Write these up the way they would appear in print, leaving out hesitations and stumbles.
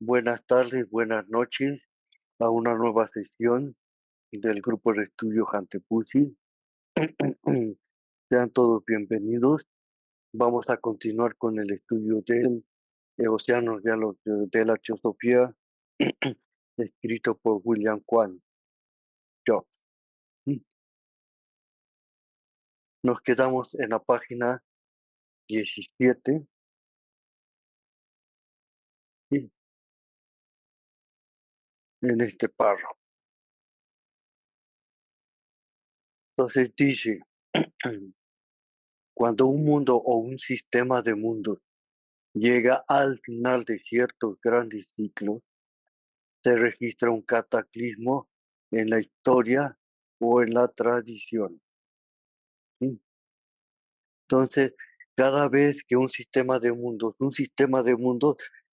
Buenas tardes, buenas noches a una nueva sesión del grupo de estudio Hantepusi. Sean todos bienvenidos. Vamos a continuar con el estudio del Océanos de la Teosofía, escrito por William Kwan Jobs. Nos quedamos en la página 17 y en este párrafo. Entonces dice, cuando un mundo o un sistema de mundos llega al final de ciertos grandes ciclos, se registra un cataclismo en la historia o en la tradición. ¿Sí? Entonces, cada vez que un sistema de mundos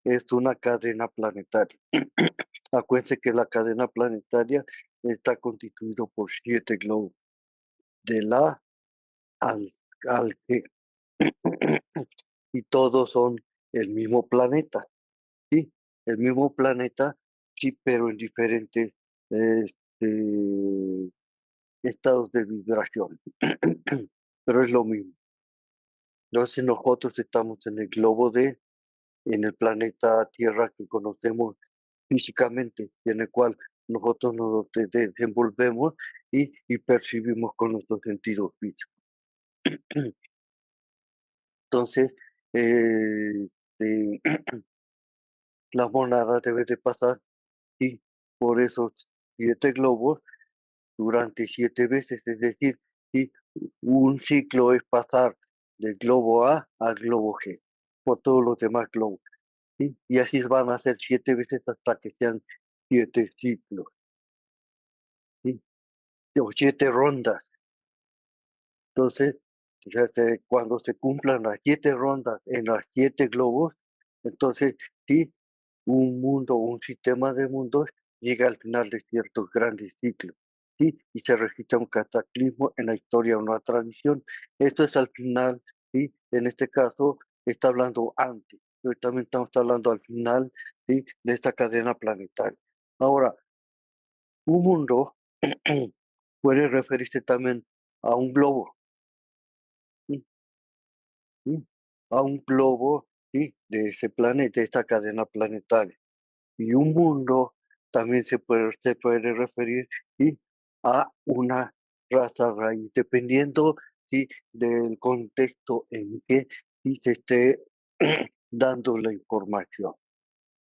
es una cadena planetaria. Acuérdense que la cadena planetaria está constituido por 7 globos, de la al, al G, y todos son el mismo planeta, ¿sí? El mismo planeta, sí, pero en diferentes este, estados de vibración, pero es lo mismo. Entonces nosotros estamos en el en el planeta Tierra que conocemos físicamente, y en el cual nosotros nos desenvolvemos y percibimos con nuestros sentidos físicos. Entonces, este, la monada debe de pasar y por esos 7 globos durante 7 veces, es decir, ¿sí? Un ciclo es pasar del globo A al globo G, por todos los demás globos, ¿sí? Y así van a ser 7 veces hasta que sean 7 ciclos, ¿sí? O 7 rondas. Entonces, cuando se cumplan las 7 rondas en las 7 globos, entonces, sí, un mundo, un sistema de mundos llega al final de ciertos grandes ciclos, ¿sí? Y se registra un cataclismo en la historia o una tradición. Esto es al final, ¿sí? En este caso, está hablando antes, pero también estamos hablando al final, ¿sí? De esta cadena planetaria. Ahora, un mundo puede referirse también a un globo, ¿sí? ¿Sí? A un globo, ¿sí? De ese planeta, de esta cadena planetaria. Y un mundo también se puede referir, ¿sí? A una raza raíz, dependiendo, ¿sí? Del contexto en que, ¿sí? Se esté dando la información,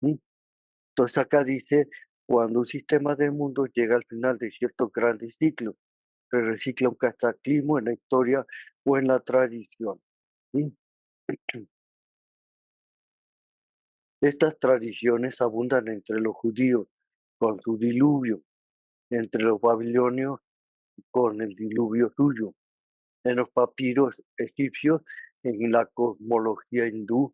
¿sí? Entonces acá dice, cuando un sistema de mundos llega al final de ciertos grandes ciclos, se recicla un cataclismo en la historia o en la tradición, ¿sí? Estas tradiciones abundan entre los judíos con su diluvio, entre los babilonios con el diluvio suyo, en los papiros egipcios, en la cosmología hindú,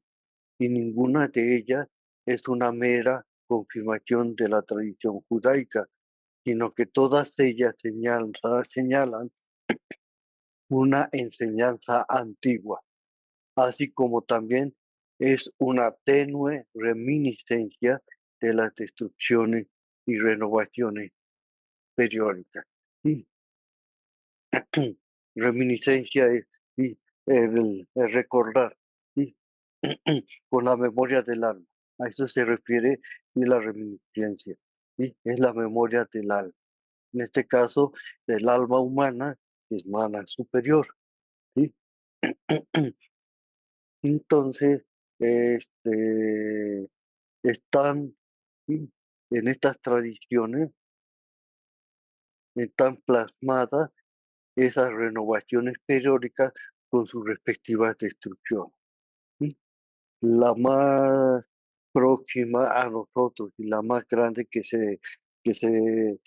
y ninguna de ellas es una mera confirmación de la tradición judaica, sino que todas ellas señalan una enseñanza antigua, así como también es una tenue reminiscencia de las destrucciones y renovaciones periódicas. Y reminiscencia es, sí, el recordar, sí, con la memoria del alma. A eso se refiere y la reminiscencia, ¿sí? Es la memoria del alma. En este caso, del alma humana, que es mana superior, ¿sí? Entonces, este, están, ¿sí? En estas tradiciones, están plasmadas esas renovaciones periódicas con sus respectivas destrucciones, ¿sí? La más próxima a nosotros y la más grande que se, que,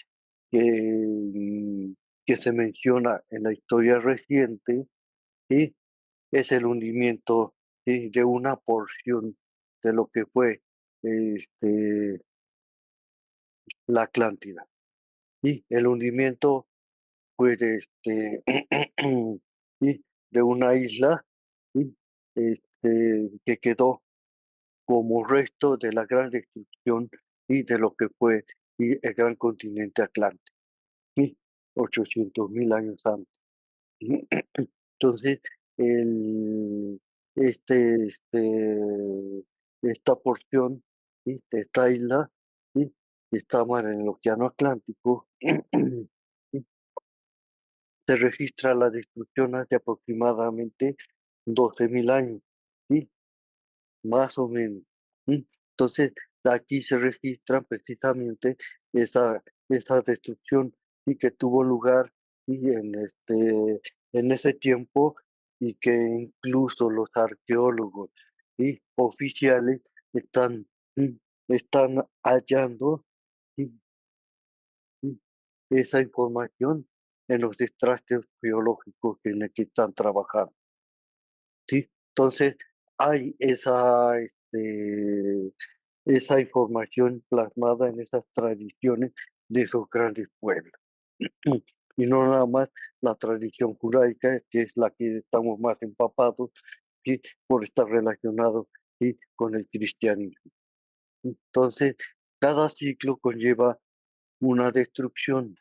que se menciona en la historia reciente, ¿sí? Es el hundimiento, ¿sí? De una porción de lo que fue este, la Atlántida. ¿Sí? El hundimiento fue ¿sí? De una isla, ¿sí? Que quedó. como resto de la gran destrucción y de lo que fue y el gran continente atlántico, ¿sí? 800.000 años antes. ¿Sí? Entonces, el, este, este, esta porción, ¿sí? De esta isla, ¿sí? Que estaba en el Océano Atlántico, ¿sí? Se registra la destrucción hace aproximadamente 12.000 años, ¿sí? Más o menos. ¿Sí? Entonces, aquí se registra precisamente esa, esa destrucción y que tuvo lugar y en ese tiempo y que incluso los arqueólogos y oficiales están, ¿sí? Están hallando, ¿sí? ¿Sí? Esa información en los extractos geológicos en el que están trabajando. ¿Sí? Entonces, hay esa información plasmada en esas tradiciones de esos grandes pueblos. Y no nada más la tradición judaica, que es la que estamos más empapados, ¿sí? Por estar relacionado, ¿sí? Con el cristianismo. Entonces, cada ciclo conlleva una destrucción,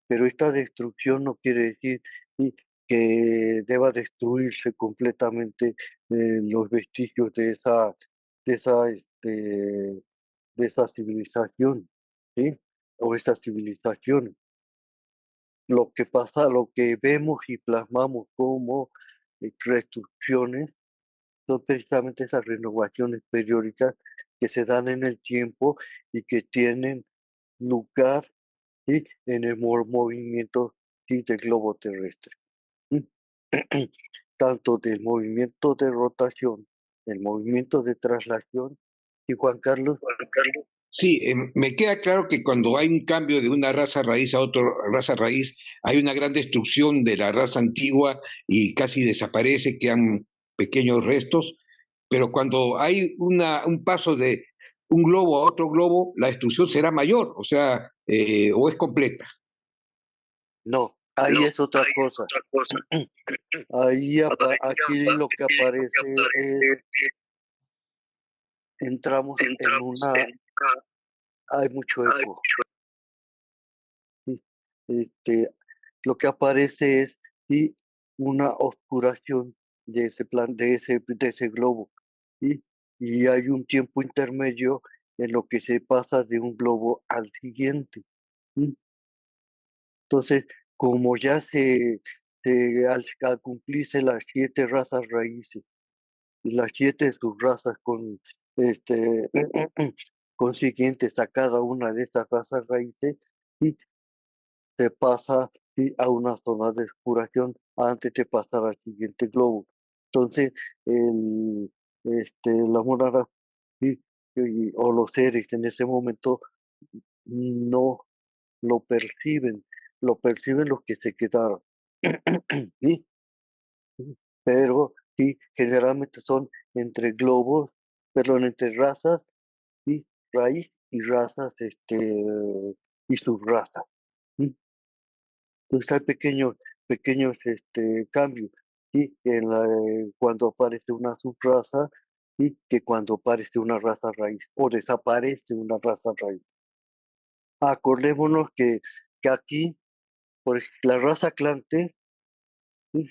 pero esta destrucción no quiere decir, ¿sí? Que deba destruirse completamente los vestigios de esa, este, de esa civilización, ¿sí? O esa civilización. Lo que pasa, lo que vemos y plasmamos como restricciones son precisamente esas renovaciones periódicas que se dan en el tiempo y que tienen lugar, ¿sí? En el movimiento, ¿sí? Del globo terrestre. ¿Sí? Tanto del movimiento de rotación, el movimiento de traslación, y Juan Carlos, Sí, me queda claro que cuando hay un cambio de una raza raíz a otra raza raíz, hay una gran destrucción de la raza antigua y casi desaparece, quedan pequeños restos, pero cuando hay un paso de un globo a otro globo, la destrucción será mayor, o sea, o es completa. no, ahí es otra cosa. Aquí lo que aparece es, entramos en una, hay mucho eco. ¿Sí? Este, lo que aparece es, ¿sí? Una oscuración de ese plan, de ese globo. ¿Sí? Y hay un tiempo intermedio en lo que se pasa de un globo al siguiente. ¿Sí? Entonces, como ya al cumplirse las 7 razas raíces y las 7 subrazas este, consiguientes a cada una de estas razas raíces, ¿sí? Se pasa, ¿sí? A una zona de exploración antes de pasar al siguiente globo. Entonces, la monada, ¿sí? O los seres en ese momento no lo perciben los que se quedaron. ¿Sí? Pero sí, generalmente son entre globos, perdón, entre razas, ¿sí? Raíz y razas, y subrazas. ¿Sí? Entonces hay pequeños cambios, ¿sí? Cuando aparece una subraza y que cuando aparece una raza raíz o desaparece una raza raíz. Acordémonos que aquí, por ejemplo, la raza Atlante, ¿sí?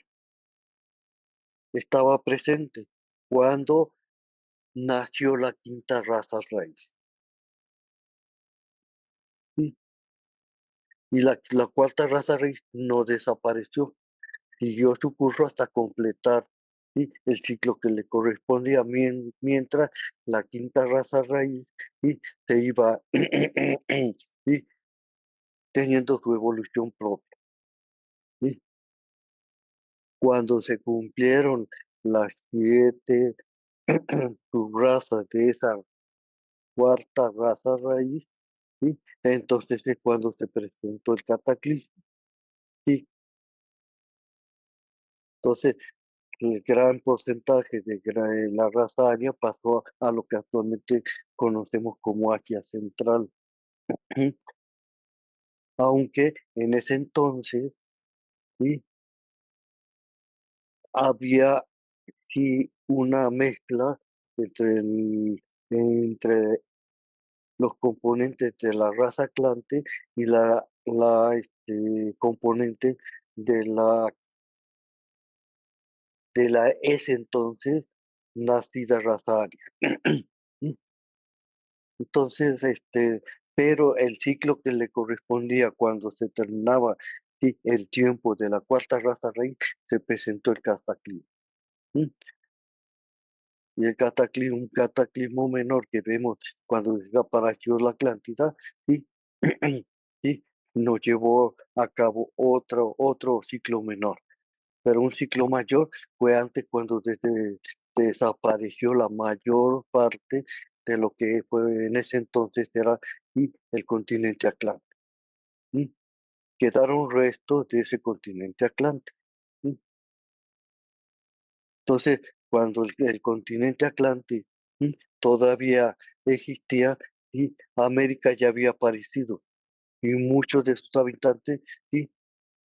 Estaba presente cuando nació la quinta raza raíz, ¿sí? Y la cuarta raza raíz no desapareció, siguió su curso hasta completar, ¿sí? El ciclo que le correspondía, mientras la quinta raza raíz, ¿sí? Se iba ¿sí? Teniendo su evolución propia. ¿Sí? Cuando se cumplieron las 7 subrazas de esa cuarta raza raíz, ¿sí? Entonces es cuando se presentó el cataclismo. ¿Sí? Entonces, el gran porcentaje de la raza aria pasó a lo que actualmente conocemos como Asia Central. Aunque en ese entonces, ¿sí? Había sí una mezcla entre entre los componentes de la raza Atlante y componente de la ese entonces nacida raza aria. ¿Mm? Entonces, pero el ciclo que le correspondía cuando se terminaba, sí, el tiempo de la cuarta raza raíz, se presentó el cataclismo. ¿Mm? Y el cataclismo, un cataclismo menor que vemos cuando desapareció la Atlántida, ¿sí? ¿Sí? Nos llevó a cabo otro ciclo menor. Pero un ciclo mayor fue antes cuando desapareció la mayor parte de lo que fue en ese entonces era y el continente Atlántico. ¿Mm? Quedaron restos de ese continente Atlántico. ¿Mm? Entonces, cuando el continente Atlántico, ¿mm?, todavía existía y América ya había aparecido y muchos de sus habitantes, ¿sí?,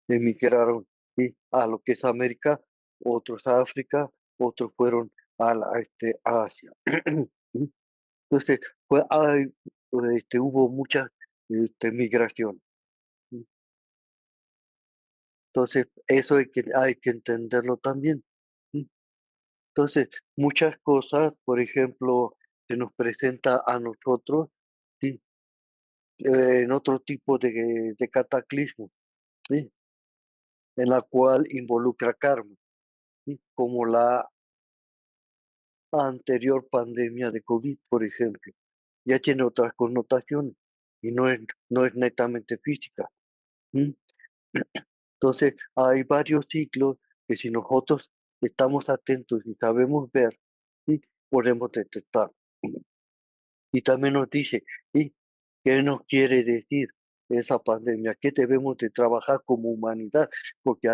emigraron, ¿sí?, a lo que es América, otros a África, otros fueron a Asia. ¿Mm? Entonces, hubo mucha migración. ¿Mm? Entonces, eso hay que entenderlo también. ¿Mm? Entonces, muchas cosas, por ejemplo, se nos presenta a nosotros, ¿sí?, en otro tipo de cataclismo, ¿sí?, en la cual involucra karma, ¿sí?, como la anterior pandemia de COVID, por ejemplo. Ya tiene otras connotaciones y no es netamente física. ¿Mm? Entonces, hay varios ciclos que si nosotros estamos atentos y sabemos ver, ¿sí?, podemos detectar. Y también nos dice, ¿sí?, qué nos quiere decir esa pandemia, qué debemos de trabajar como humanidad, porque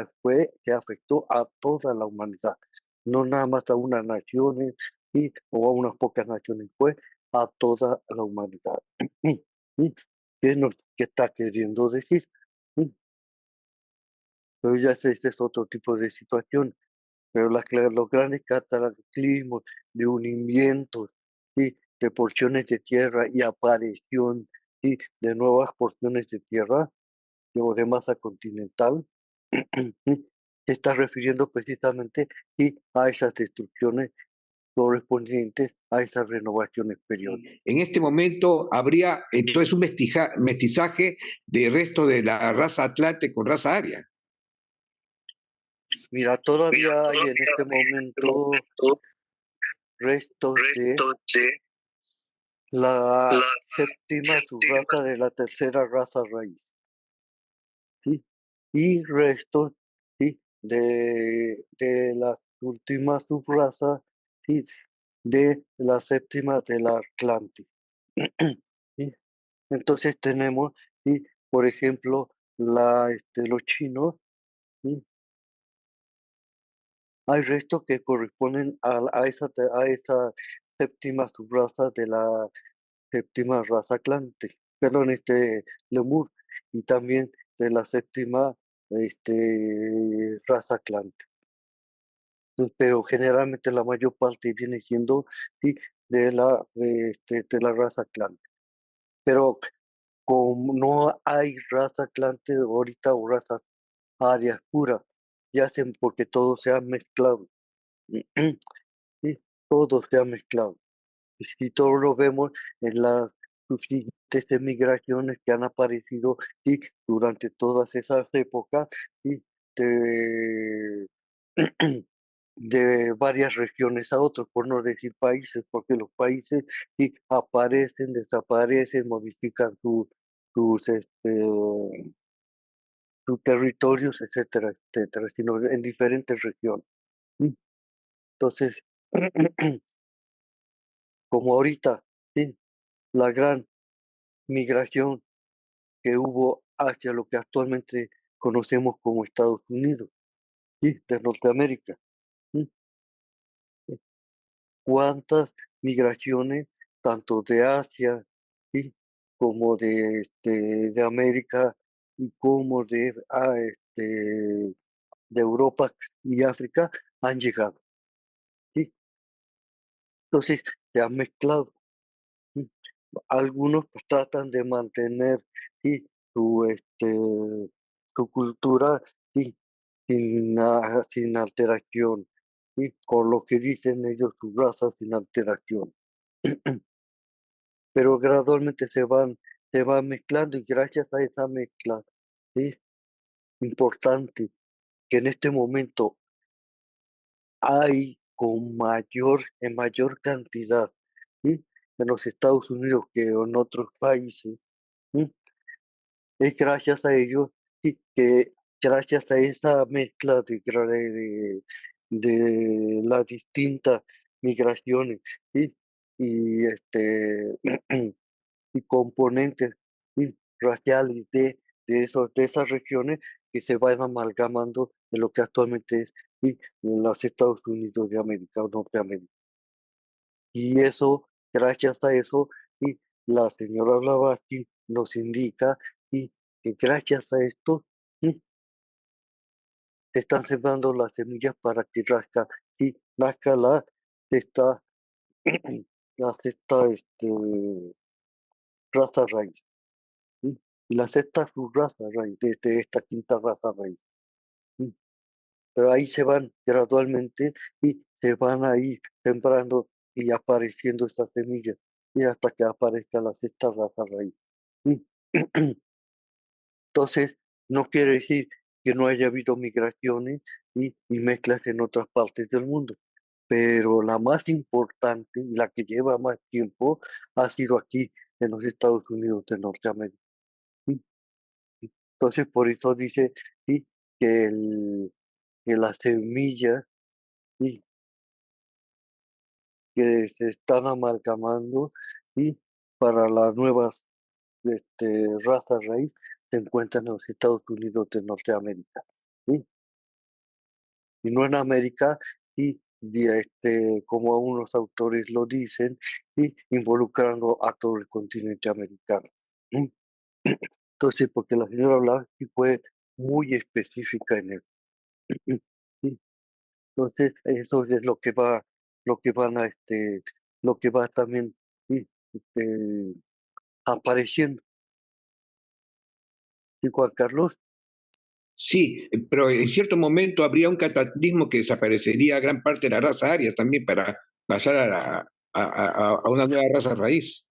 que afectó a toda la humanidad, no nada más a unas naciones, ¿sí?, o a unas pocas naciones, fue a toda la humanidad. ¿Sí? ¿Qué está queriendo decir? ¿Sí? Pero ya ese es otro tipo de situación. Pero los grandes cataclismos de hundimientos, ¿sí?, de porciones de tierra y aparición, ¿sí?, de nuevas porciones de tierra de masa continental, ¿sí?, se está refiriendo precisamente, ¿sí?, a esas destrucciones correspondientes a esas renovaciones periódicas. En este momento habría entonces un mestizaje de resto de la raza atlante con raza aria. Mira, todavía hay en este momento restos de la séptima subraza de la tercera raza raíz, ¿sí? Y restos, ¿sí?, de la última subraza, ¿sí?, de la séptima de la Atlántida. ¿Sí? Entonces tenemos, ¿sí?, por ejemplo, los chinos, ¿sí?, hay restos que corresponden a esa séptima subraza de la séptima raza Atlante, perdón, lemur, y también de la séptima, raza Atlante. Pero generalmente la mayor parte viene siendo, sí, de la raza Atlante. Pero como no hay raza Atlante ahorita o raza aria pura, ya hacen porque todo se ha mezclado. Sí, todo se ha mezclado. Y todo lo vemos en las subsiguientes emigraciones que han aparecido, sí, durante todas esas épocas, sí, de, de varias regiones a otras, por no decir países, porque los países sí aparecen, desaparecen, modifican sus territorios, etcétera, etcétera, sino en diferentes regiones. ¿Sí? Entonces, como ahorita, sí, la gran migración que hubo hacia lo que actualmente conocemos como Estados Unidos, ¿sí?, de Norteamérica. ¿Sí? ¿Cuántas migraciones, tanto de Asia, ¿sí?, como de América, y como de Europa y África han llegado? ¿Sí? Entonces, se han mezclado. ¿sí? Algunos pues, tratan de mantener, ¿sí? su, su cultura, ¿sí? Sin alteración, ¿sí? Con lo que dicen ellos, su raza sin alteración. Pero gradualmente se van mezclando y gracias a esa mezcla, ¿sí? Importante que en este momento hay en mayor cantidad, ¿sí? En los Estados Unidos que en otros países, ¿sí? Es gracias a ellos, ¿sí? Que gracias a esa mezcla de las distintas migraciones, ¿sí? Y y componentes, ¿sí? Raciales de esas regiones que se van amalgamando en lo que actualmente es, ¿sí? Los Estados Unidos de América o Norteamérica. Y eso, gracias a eso, ¿sí? La señora Blavatsky nos indica, ¿sí? Que gracias a esto, ¿sí? Se están sembrando las semillas para que ¿sí? Nazca esta, la sexta raza raíz. ¿Sí? Y la sexta subraza raíz, de esta quinta raza raíz. ¿Sí? Pero ahí se van gradualmente y se van a ir sembrando y apareciendo estas semillas, y hasta que aparezca la sexta raza raíz. ¿Sí? Entonces, no quiere decir que no haya habido migraciones y mezclas en otras partes del mundo, pero la más importante y la que lleva más tiempo ha sido aquí en los Estados Unidos de Norteamérica. ¿Sí? Entonces, por eso dice, sí, que, que las semillas, sí, que se están amalgamando, y para las nuevas razas raíz se encuentran en los Estados Unidos de Norteamérica, ¿sí? Y no en América, y como algunos autores lo dicen, y involucrando a todo el continente americano. ¿Sí? Entonces, porque la señora Blavatsky fue muy específica en eso. ¿Sí? Entonces, eso es lo que van a, lo que va también, sí, apareciendo. ¿Sí, Juan Carlos? Sí, pero en cierto momento habría un cataclismo que desaparecería gran parte de la raza aria también para pasar a una nueva raza raíz.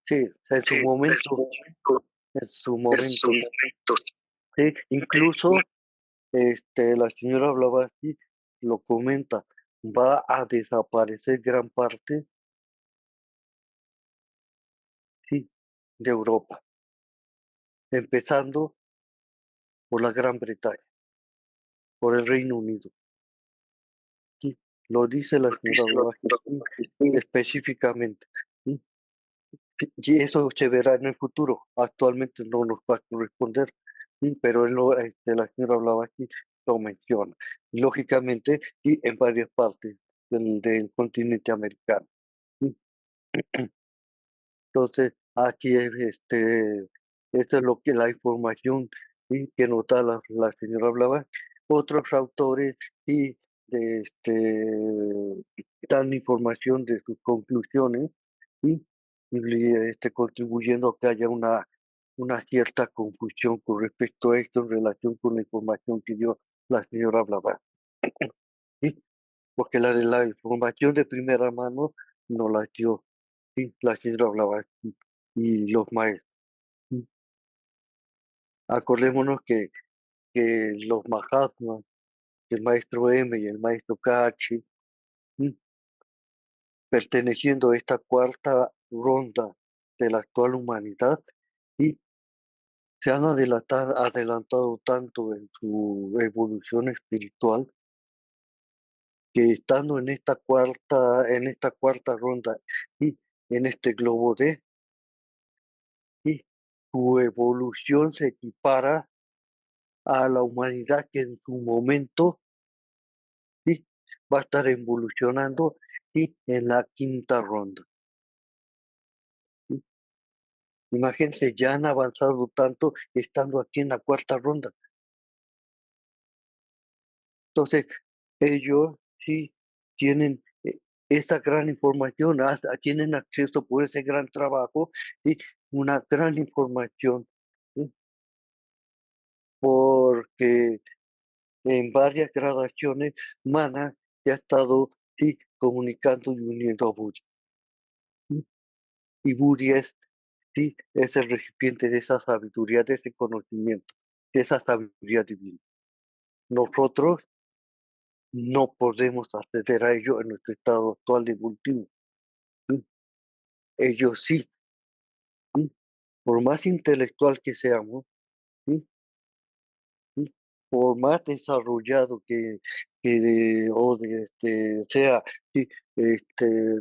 Sí, en su momento, sí, incluso la señora Blavatsky lo comenta, va a desaparecer gran parte, sí, de Europa, empezando por la Gran Bretaña, por el Reino Unido. Sí, lo dice la señora Blavatsky, sí, específicamente. ¿Sí? Y eso se verá en el futuro. Actualmente no nos va a corresponder, ¿sí? Pero la señora Blavatsky lo menciona. Y lógicamente, y en varias partes del continente americano. ¿Sí? Entonces, aquí esta es lo que la información, ¿sí? Que nos da la señora Blavatsky. Otros autores y dan información de sus conclusiones, ¿sí? Contribuyendo a que haya una cierta confusión con respecto a esto en relación con la información que dio la señora Blavatsky. ¿Sí? Porque la información de primera mano no la dio, ¿sí? La señora Blavatsky y los maestros. ¿Sí? Acordémonos que los Mahatmas, el maestro M y el maestro Kachi, ¿sí? Perteneciendo a esta cuarta ronda de la actual humanidad, y se han adelantado tanto en su evolución espiritual que estando en esta cuarta ronda y en este globo D, y su evolución se equipara a la humanidad que en su momento, ¿sí? Va a estar evolucionando, y en la quinta ronda. ¿Sí? Imagínense, ya han avanzado tanto estando aquí en la cuarta ronda. Entonces, ellos sí tienen esa gran información, tienen acceso por ese gran trabajo y una gran información, ¿sí? Porque en varias grabaciones Mana se ha estado, sí, comunicando y uniendo a Buri, ¿sí? Y Buri es, sí, es el recipiente de esa sabiduría, de ese conocimiento, de esa sabiduría divina. Nosotros no podemos acceder a ello en nuestro estado actual de evolutivo, ¿sí? Ellos sí, ¿sí? Por más intelectual que seamos, ¿sí? ¿Sí? Por más desarrollado sea, ¿sí?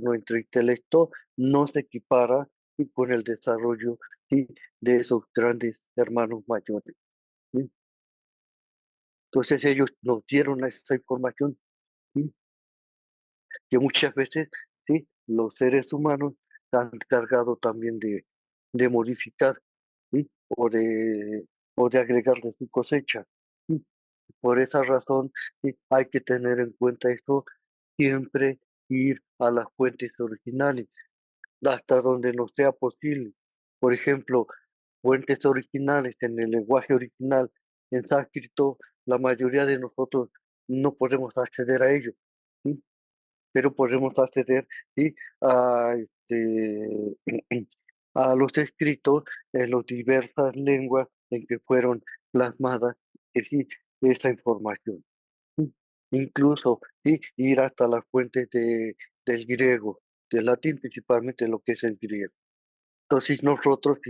Nuestro intelecto no se equipara, ¿sí? Con el desarrollo, ¿sí? De esos grandes hermanos mayores, ¿sí? Entonces ellos nos dieron esa información, ¿sí? Que muchas veces, ¿sí? Los seres humanos se han encargado también de modificar, ¿sí? O de agregarle su cosecha, ¿sí? Por esa razón, sí, hay que tener en cuenta eso, siempre ir a las fuentes originales, hasta donde nos sea posible. Por ejemplo, fuentes originales en el lenguaje original, en sánscrito, la mayoría de nosotros no podemos acceder a ello, ¿sí? Pero podemos acceder, ¿sí? a, a los escritos en las diversas lenguas en que fueron plasmadas, sí, esa información. ¿Sí? Incluso, sí, ir hasta las fuentes del griego, del latín, principalmente lo que es el griego. Entonces nosotros,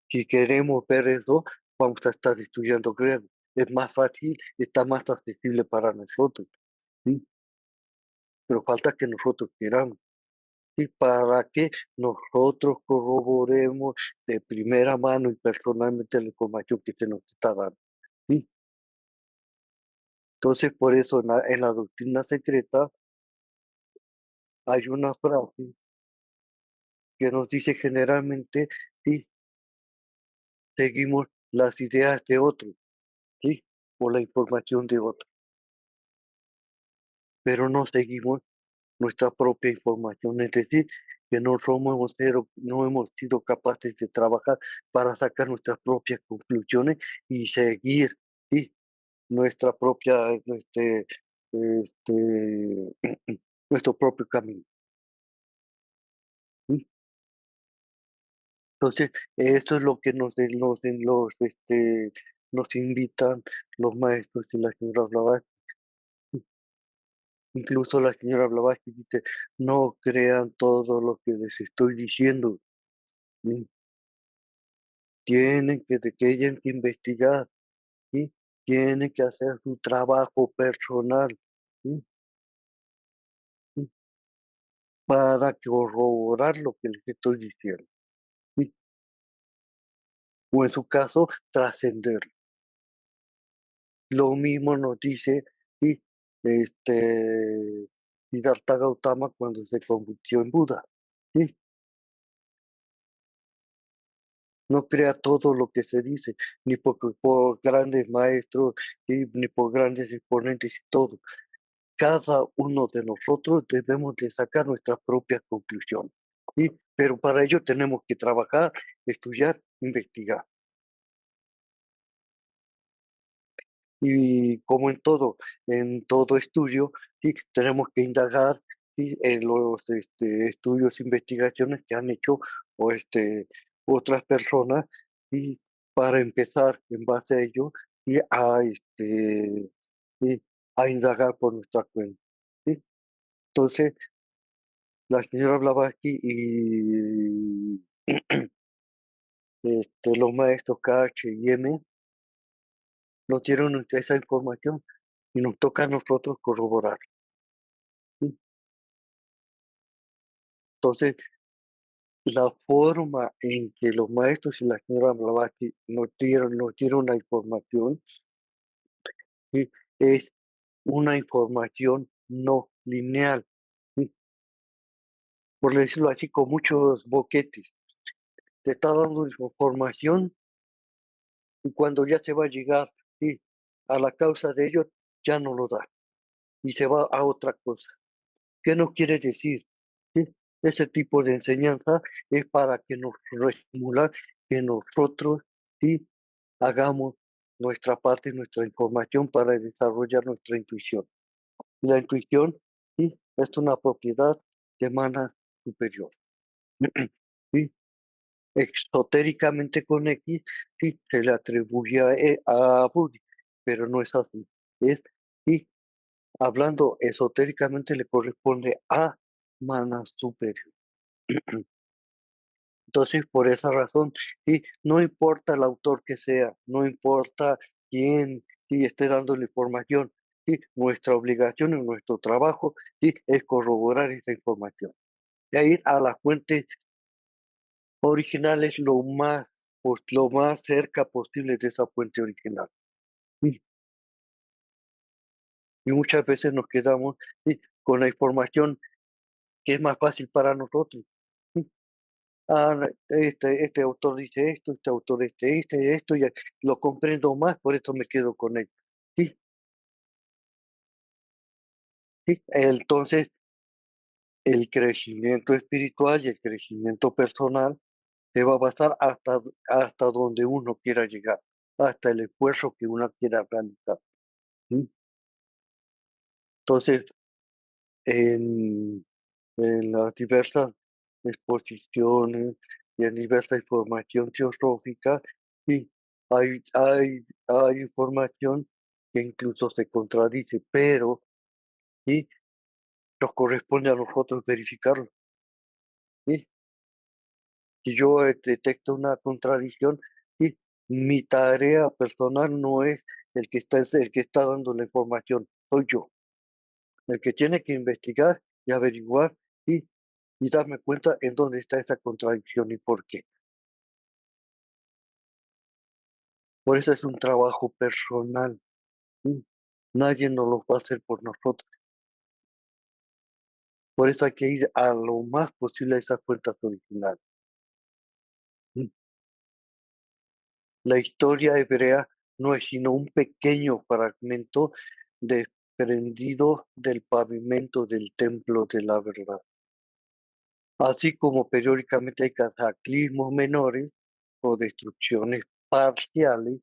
si queremos ver eso, vamos a estar estudiando griego. Es más fácil, está más accesible para nosotros, ¿sí? Pero falta que nosotros queramos. ¿Y para que nosotros corroboremos de primera mano y personalmente la información que se nos está dando? ¿Sí? Entonces, por eso en la doctrina secreta hay una frase que nos dice generalmente, sí, seguimos las ideas de otros, ¿sí? O la información de otros, pero no seguimos nuestra propia información, es decir, que no hemos sido capaces de trabajar para sacar nuestras propias conclusiones y seguir, ¿sí? Nuestra propia, este, nuestro propio camino, ¿sí? Entonces, eso es lo que nos invitan los maestros y la señora Blavatsky. Incluso la señora Blavatsky dice, no crean todo lo que les estoy diciendo, ¿sí? Tienen que investigar, ¿sí? Tienen que hacer su trabajo personal, ¿sí? ¿Sí? Para corroborar lo que les estoy diciendo, ¿sí? O en su caso, trascender. Lo mismo nos dice, ¿sí? este, Siddhartha Gautama cuando se convirtió en Buda, ¿sí? No crea todo lo que se dice, ni por grandes maestros, ¿sí? Ni por grandes exponentes y todo. Cada uno de nosotros debemos de sacar nuestra propia conclusión, ¿sí? Pero para ello tenemos que trabajar, estudiar, investigar. Y como en todo estudio, sí, tenemos que indagar, sí, en los estudios, investigaciones que han hecho o otras personas, y para empezar en base a ello y sí, a indagar por nuestra cuenta, ¿sí? Entonces, la señora Blavatsky y los maestros KH y M nos dieron esa información y nos toca a nosotros corroborar, ¿sí? Entonces, la forma en que los maestros y la señora Blavatsky nos dieron la información, ¿sí? Es una información no lineal, ¿sí? Por decirlo así, con muchos boquetes. Te está dando información y cuando ya se va a llegar, ¿sí? A la causa de ello, ya no lo da y se va a otra cosa. ¿Qué nos quiere decir? ¿Sí? Ese tipo de enseñanza es para que nos estimular que nosotros sí hagamos nuestra parte, nuestra información para desarrollar nuestra intuición. La intuición sí es una propiedad de mana superior. ¿Sí? Exotéricamente con X, sí, se le atribuye a Buddha, pero no es así. Es, sí, hablando esotéricamente le corresponde a mana superior. Entonces, por esa razón, sí, no importa el autor que sea, no importa quién sí, esté dando la información, sí, nuestra obligación y nuestro trabajo sí, es corroborar esa información. De ir a la fuente original es lo más, pues, lo más cerca posible de esa fuente original. Sí, y muchas veces nos quedamos sí, con la información que es más fácil para nosotros. Sí. Este autor dice esto, este autor esto, y lo comprendo más, por eso me quedo con él. Sí, sí. Entonces, el crecimiento espiritual y el crecimiento personal se va a basar hasta donde uno quiera llegar, hasta el esfuerzo que uno quiera realizar. ¿Sí? Entonces, en, en las diversas exposiciones y en diversa información teosófica, sí, hay información que incluso se contradice, pero sí, nos corresponde a nosotros verificarlo. ¿Sí? Si yo detecto una contradicción, sí, mi tarea personal no es el que está dando la información, soy yo, el que tiene que investigar y averiguar y, y darme cuenta en dónde está esa contradicción y por qué. Por eso es un trabajo personal. ¿Sí? Nadie nos lo va a hacer por nosotros. Por eso hay que ir a lo más posible a esas fuentes originales. ¿Sí? La historia hebrea no es sino un pequeño fragmento desprendido del pavimento del templo de la verdad. Así como periódicamente hay cataclismos menores o destrucciones parciales,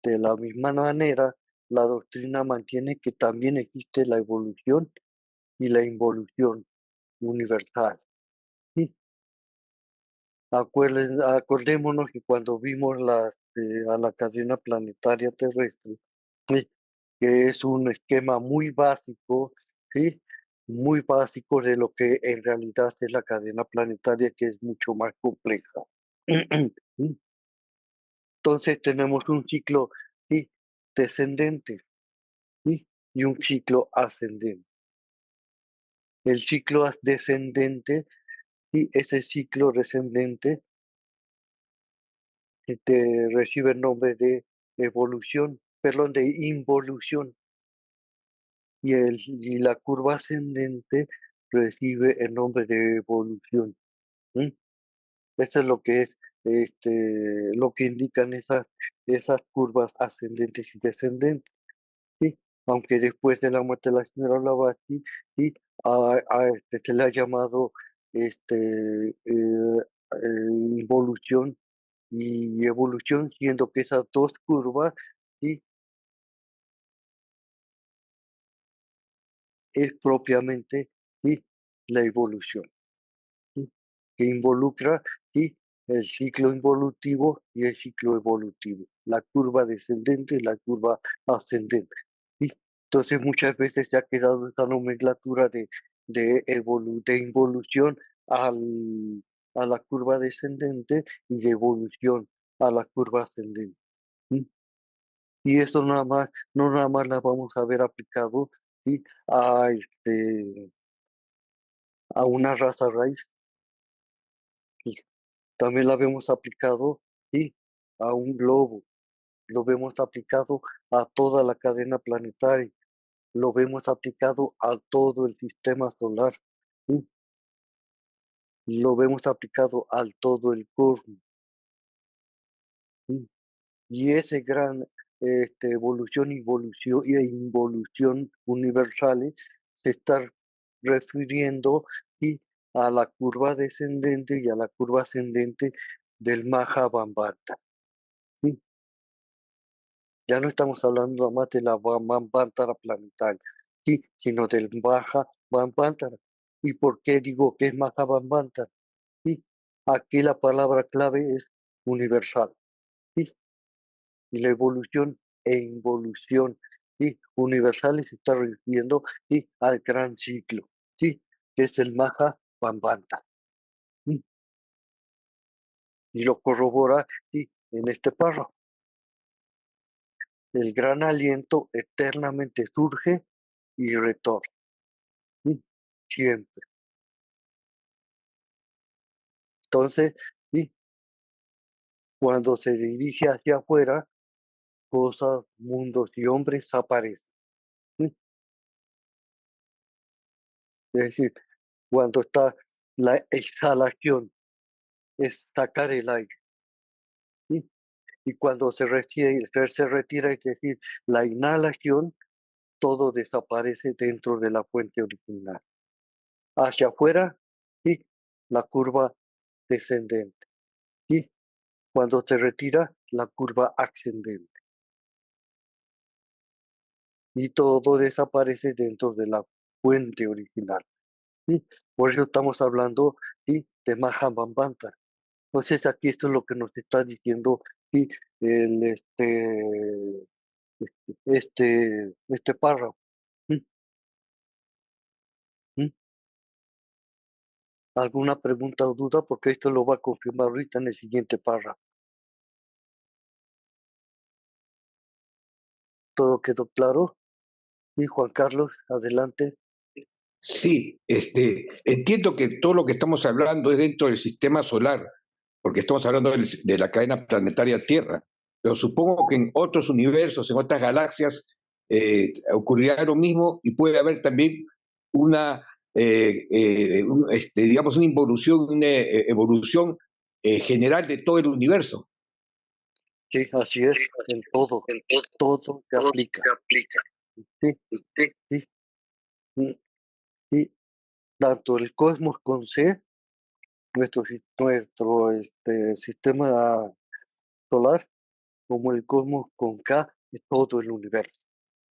de la misma manera, la doctrina mantiene que también existe la evolución y la involución universal. Sí, acordémonos que cuando vimos a la cadena planetaria terrestre, sí, que es un esquema muy básico, ¿sí? Muy básico de lo que en realidad es la cadena planetaria, que es mucho más compleja. ¿Sí? Entonces tenemos un ciclo, ¿sí? Descendente, ¿sí? Y un ciclo ascendente. El ciclo descendente y ese ciclo descendente recibe el nombre de evolución, perdón, de involución, y la curva ascendente recibe el nombre de evolución. ¿Sí? Eso es lo que es, lo que indican esas curvas ascendentes y descendentes. ¿Sí? Aunque después de la muerte de la señora Blavatsky, ¿sí? Se le ha llamado involución y evolución, siendo que esas dos curvas, ¿sí? Es propiamente, ¿sí? La evolución, ¿sí? Que involucra, ¿sí? El ciclo involutivo y el ciclo evolutivo, la curva descendente y la curva ascendente. ¿Sí? Entonces muchas veces se ha quedado esa nomenclatura de involución a la curva descendente y de evolución a la curva ascendente. ¿Sí? Y esto no nada más la vamos a ver aplicado, ¿sí? A una raza raíz, ¿sí? También la vemos aplicado, ¿sí? A un globo, lo vemos aplicado a toda la cadena planetaria, lo vemos aplicado a todo el sistema solar, ¿sí? Lo vemos aplicado al todo el cosmos, ¿sí? Y ese gran evolución, involución e involución universales se está refiriendo ¿sí? a la curva descendente y a la curva ascendente del Mahabharata. ¿Sí? Ya no estamos hablando más de la Manvantara planetaria, ¿sí? Sino del Mahabharata. ¿Y por qué digo que es Mahabharata? ¿Sí? Aquí la palabra clave es universal. ¿Sí? Y la evolución e involución ¿sí? Universales se está refiriendo ¿sí? al gran ciclo, ¿sí? Que es el Mahabharata. ¿Sí? Y lo corrobora ¿sí? en este párrafo. El gran aliento eternamente surge y retorna. ¿Sí? Siempre. Entonces, ¿sí? Cuando se dirige hacia afuera, cosas, mundos y hombres aparecen. ¿Sí? Es decir, cuando está la exhalación, es sacar el aire. ¿Sí? Y cuando se retira, es decir, la inhalación, todo desaparece dentro de la fuente original. Hacia afuera, ¿sí? La curva descendente. ¿Sí? Cuando se retira, la curva ascendente. Y todo desaparece dentro de la fuente original. ¿Sí? Por eso estamos hablando ¿sí? de Mahabharata. Entonces aquí esto es lo que nos está diciendo ¿sí? el, este párrafo. ¿Mm? ¿Mm? ¿Alguna pregunta o duda? Porque esto lo va a confirmar ahorita en el siguiente párrafo. ¿Todo quedó claro? Y Juan Carlos, adelante. Sí, entiendo que todo lo que estamos hablando es dentro del sistema solar, porque estamos hablando de la cadena planetaria Tierra, pero supongo que en otros universos, en otras galaxias, ocurrirá lo mismo y puede haber también una, digamos, una involución, una evolución general de todo el universo. Sí, así es, en todo, todo se aplica. Sí, sí, mm, sí. Tanto el cosmos con C, nuestro sistema solar, como el cosmos con K, es todo el universo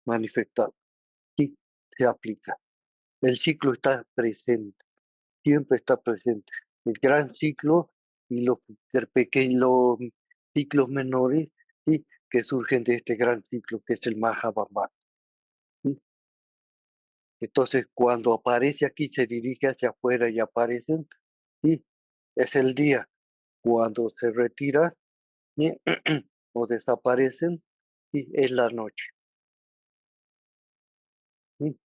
manifestado. Sí, se aplica. El ciclo está presente, siempre está presente. El gran ciclo y los ciclos menores ¿sí? que surgen de este gran ciclo que es el Mahabharata. ¿Sí? Entonces, cuando aparece aquí, se dirige hacia afuera y aparecen, ¿sí? Es el día. Cuando se retira ¿sí? o desaparecen, ¿sí? Es la noche. ¿Sí?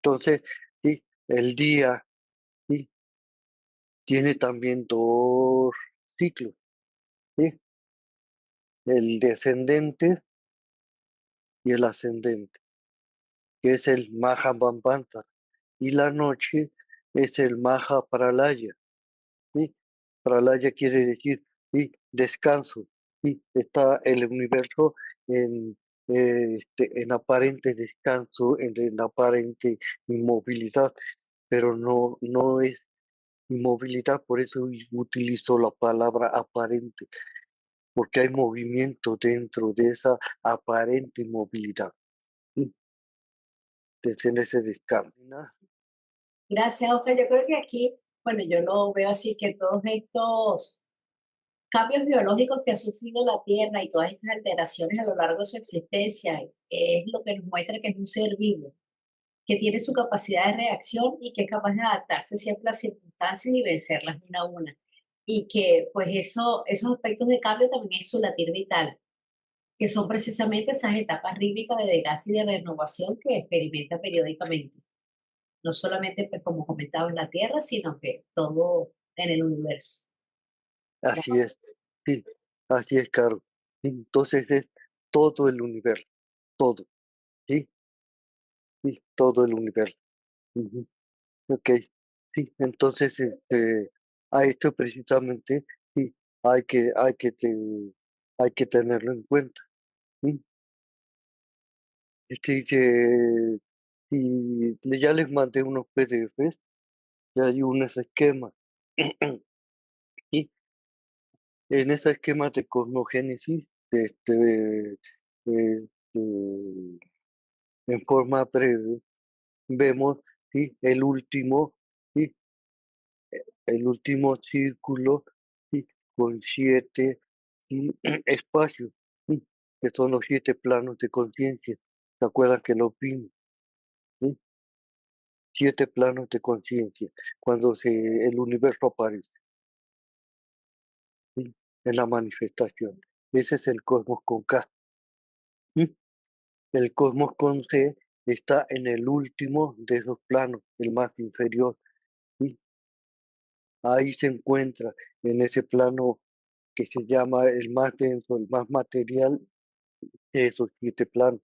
Entonces, ¿sí? El día ¿sí? tiene también dos ciclos. ¿Sí? El descendente y el ascendente, que es el Mahabharata, y la noche es el Mahapralaya. ¿Sí? Pralaya quiere decir ¿sí? Descanso. ¿Sí? Está el universo en, en aparente descanso, en aparente inmovilidad, pero no es inmovilidad, por eso utilizo la palabra aparente, porque hay movimiento dentro de esa aparente inmovilidad. ¿Sí? En ese descanso. Gracias, Oscar. Yo creo que aquí, bueno, yo lo veo así que todos estos cambios biológicos que ha sufrido la Tierra y todas estas alteraciones a lo largo de su existencia es lo que nos muestra que es un ser vivo, que tiene su capacidad de reacción y que es capaz de adaptarse siempre a las circunstancias y vencerlas una a una. Y que pues esos aspectos de cambio también es su latir vital, que son precisamente esas etapas rítmicas de desgaste y de renovación que experimenta periódicamente. No solamente, pues, como comentaba, en la Tierra, sino que todo en el universo. Así es, sí, así es, Caro. Entonces es todo el universo, todo, ¿sí? Sí, todo el universo. Ujú. Ok, sí, entonces, a esto precisamente, sí, hay que, hay que, te- hay que tenerlo en cuenta. ¿Sí? Este dice, y ya les mandé unos PDFs, y hay un esquema. Y en ese esquema de cosmogénesis, este, en forma breve, vemos, ¿sí? ¿Sí? El último círculo, ¿sí? Con 7, ¿sí? Espacios, ¿sí? Que son los 7 planos de conciencia. ¿Se acuerdan que lo vimos? ¿Sí? 7 planos de conciencia, cuando el universo aparece, ¿sí? En la manifestación. Ese es el cosmos con K. ¿Sí? El cosmos con C está en el último de esos planos, el más inferior. ¿Sí? Ahí se encuentra, en ese plano que se llama el más denso, el más material, de esos 7 planos.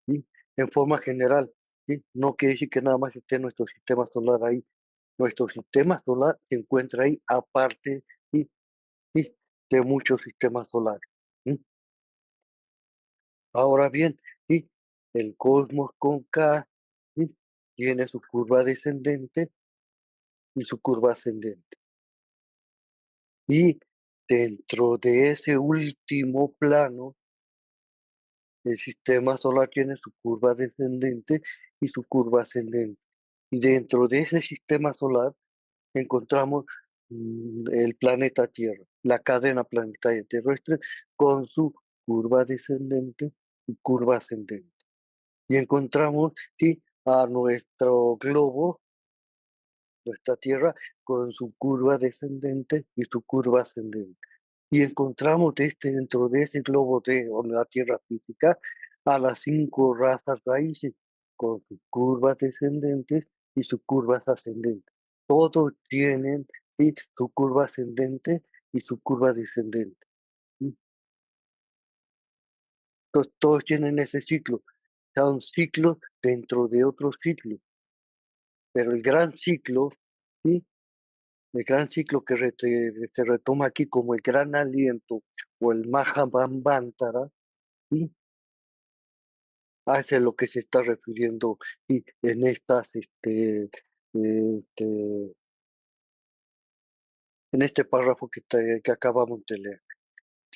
¿Sí? En forma general, ¿sí? No quiere decir que nada más esté nuestro sistema solar ahí. Nuestro sistema solar se encuentra ahí aparte, ¿sí? ¿Sí? De muchos sistemas solares. ¿Sí? Ahora bien, ¿sí? El cosmos con K, ¿sí? Tiene su curva descendente y su curva ascendente. Y dentro de ese último plano, el sistema solar tiene su curva descendente y su curva ascendente. Y dentro de ese sistema solar encontramos el planeta Tierra, la cadena planetaria terrestre con su curva descendente y curva ascendente. Y encontramos, sí, a nuestro globo, nuestra Tierra, con su curva descendente y su curva ascendente. Y encontramos dentro de ese globo de o la Tierra física a las 5 razas raíces con sus curvas descendentes y sus curvas ascendentes. Todos tienen, ¿sí? Su curva ascendente y su curva descendente. ¿Sí? Entonces, todos tienen ese ciclo. Son ciclos dentro de otros ciclos. Pero el gran ciclo, ¿sí? El gran ciclo que se retoma aquí como el gran aliento o el Mahabharata, ¿sí? A eso es lo que se está refiriendo y en este, en este párrafo que acabamos de leer.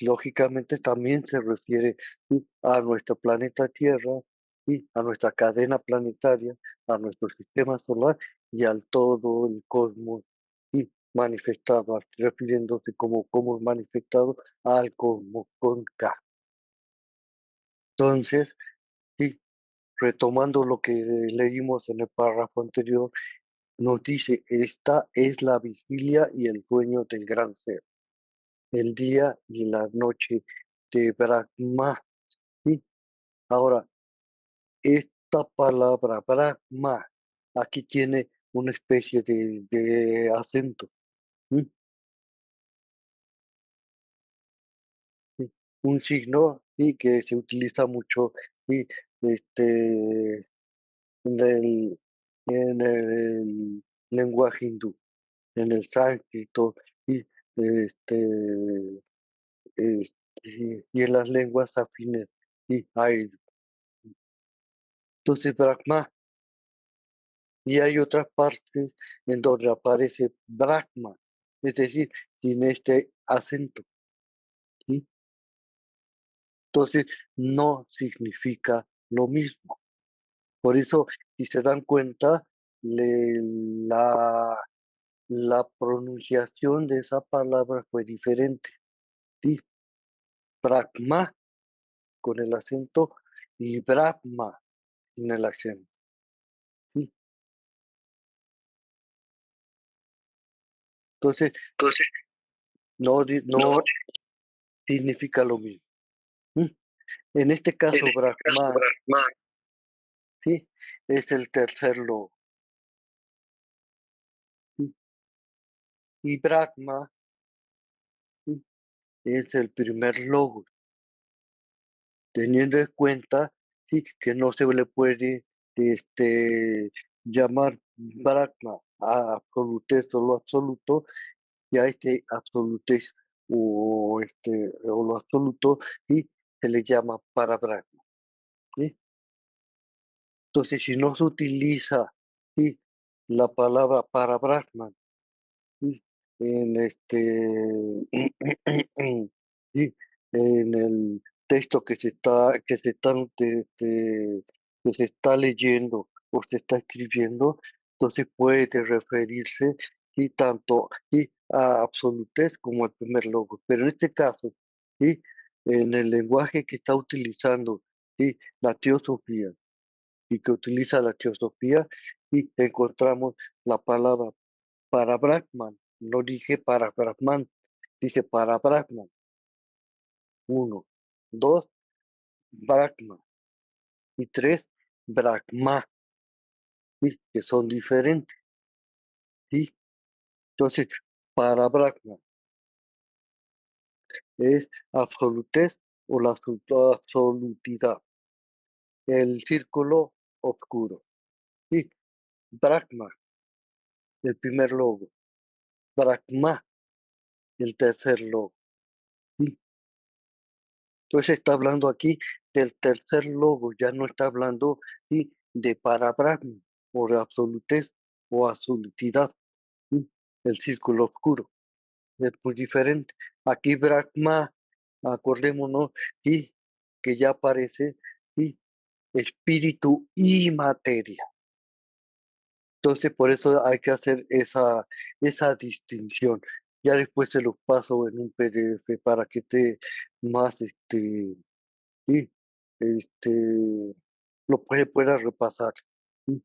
Lógicamente también se refiere, ¿sí? A nuestro planeta Tierra, ¿sí? A nuestra cadena planetaria, a nuestro sistema solar y al todo el cosmos, ¿sí? Manifestado, refiriéndose como manifestado al cosmos con K. Entonces, sí, retomando lo que leímos en el párrafo anterior, nos dice, esta es la vigilia y el sueño del gran ser, el día y la noche de Brahma. ¿Sí? Ahora, esta palabra Brahma aquí tiene una especie de acento. ¿Sí? ¿Sí? Un signo, ¿sí? Que se utiliza mucho, ¿sí? Este, en el lenguaje hindú, en el sánscrito, y este, y en las lenguas afines, y hay, entonces Brahma, y hay otras partes en donde aparece Brahma, es decir, sin este acento, ¿sí? Entonces no significa lo mismo. Por eso, si se dan cuenta, le- la, la pronunciación de esa palabra fue diferente, ¿sí? Brahma con el acento y Brahma sin el acento, ¿sí? Entonces, no significa lo mismo. ¿Mm? En este caso, Brahma, ¿sí? Es el tercer logo. ¿Sí? Y Brahma, ¿sí? Es el primer logo, teniendo en cuenta, ¿sí? Que no se le puede llamar Brahma a absolutez o lo absoluto, y a este absolutez o lo absoluto, y se le llama para Brahma. ¿Sí? Entonces, si no se utiliza, ¿sí?, la palabra para Brahman, ¿sí?, en sí, en el texto que se está leyendo o se está escribiendo, entonces puede referirse, sí, tanto, sí, a absolutez como al primer logo. Pero en este caso, sí, en el lenguaje que está utilizando, sí, la teosofía y que utiliza la teosofía, y encontramos la palabra para Brahman. No dije para Brahman, dije para Brahman. Uno, dos, Brahma. Y tres, Brahma, ¿sí?, que son diferentes. ¿Sí? Entonces, para Brahma es absolutez o la absolutidad, el círculo oscuro. ¿Sí? Brahma, el primer logo. Brahma, el tercer logo. ¿Sí? Entonces está hablando aquí del tercer logo, ya no está hablando, ¿sí?, de parabrahma o de absolutez o absolutidad, ¿sí?, el círculo oscuro. Es muy diferente. Aquí Brahma, acordémonos, ¿sí?, que ya aparece, ¿sí?, espíritu y materia. Entonces por eso hay que hacer esa distinción. Ya después se los paso en un PDF para que esté más, sí, pueda repasar. ¿Sí?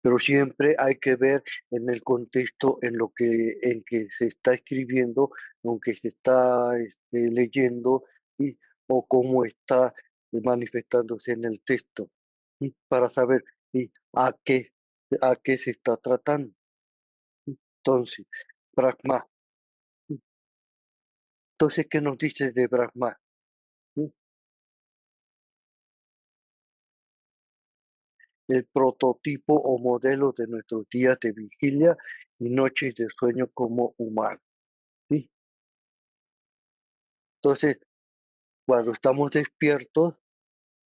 Pero siempre hay que ver en el contexto en que se está escribiendo, aunque se está leyendo, ¿sí?, o cómo está manifestándose en el texto, ¿sí?, para saber, ¿sí?, a qué se está tratando. ¿Sí? Entonces, Brahma. ¿Sí? Entonces, ¿qué nos dice de Brahma? ¿Sí? El prototipo o modelo de nuestros días de vigilia y noches de sueño como humanos. ¿Sí? Entonces, cuando estamos despiertos,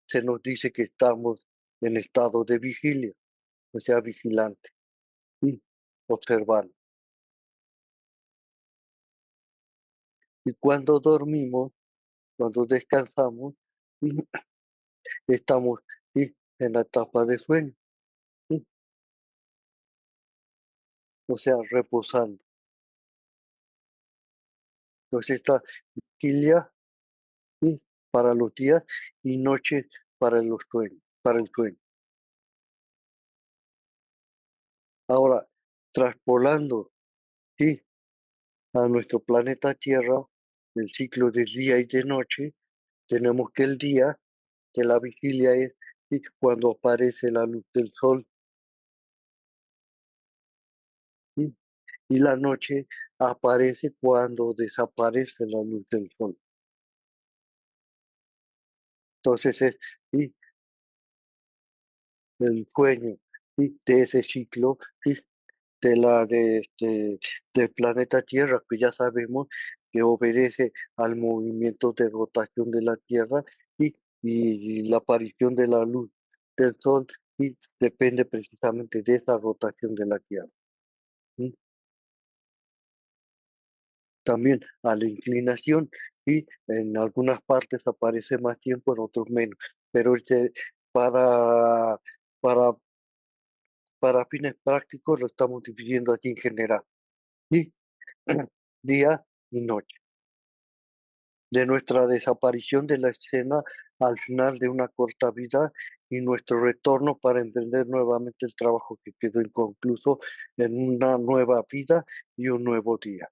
se nos dice que estamos en estado de vigilia, o sea, vigilante, ¿sí?, observando. Y cuando dormimos, cuando descansamos, ¿sí?, estamos, ¿sí?, en la etapa de sueño, ¿sí?, o sea, reposando. Entonces, esta vigilia, ¿sí?, para los días y noches para el sueño. Ahora, traspolando, ¿sí?, a nuestro planeta Tierra, el ciclo de día y de noche, tenemos que el día de la vigilia es, ¿sí?, cuando aparece la luz del sol, ¿sí?, y la noche aparece cuando desaparece la luz del sol. Entonces es, ¿sí?, el sueño, ¿sí?, de ese ciclo, ¿sí?, del planeta Tierra, que ya sabemos que obedece al movimiento de rotación de la Tierra, ¿sí?, y la aparición de la luz del Sol, ¿sí?, depende precisamente de esa rotación de la Tierra, ¿sí? También a la inclinación, y en algunas partes aparece más tiempo, en otros menos, pero para, para, para fines prácticos lo estamos dividiendo aquí en general, ¿sí? Día y noche. De nuestra desaparición de la escena al final de una corta vida y nuestro retorno para emprender nuevamente el trabajo que quedó inconcluso en una nueva vida y un nuevo día.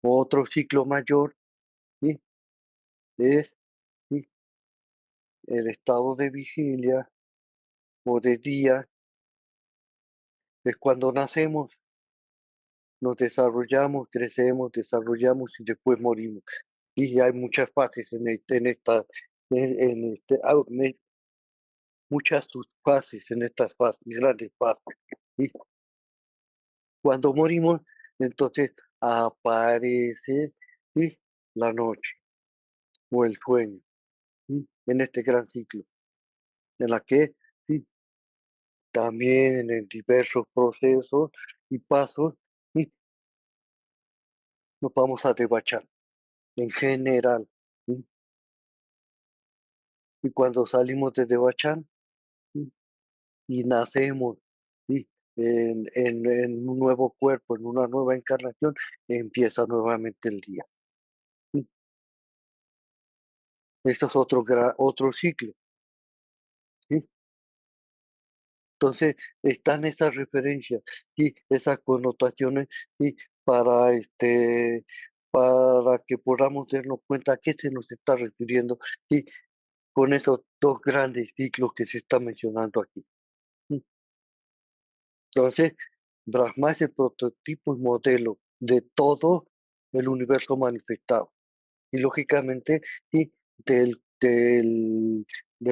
Otro ciclo mayor, ¿sí?, es, ¿sí?, el estado de vigilia o de día, es cuando nacemos, nos desarrollamos, crecemos, desarrollamos y después morimos. Y hay muchas fases muchas subfases en estas fases, grandes fases, ¿sí? Cuando morimos, entonces aparece, ¿sí?, la noche o el sueño, ¿sí?, en este gran ciclo, en la que, ¿sí?, también en diversos procesos y pasos, y nos vamos a debachar en general. ¿Sí? Y cuando salimos de debachar, ¿sí? Y nacemos, ¿sí? En un nuevo cuerpo, en una nueva encarnación, empieza nuevamente el día. ¿Sí? Esto es otro ciclo. ¿Sí? Entonces, están esas referencias y esas connotaciones y para para que podamos darnos cuenta a qué se nos está refiriendo y con esos dos grandes ciclos que se está mencionando aquí. ¿Sí? Entonces, Brahma es el prototipo y modelo de todo el universo manifestado y lógicamente y de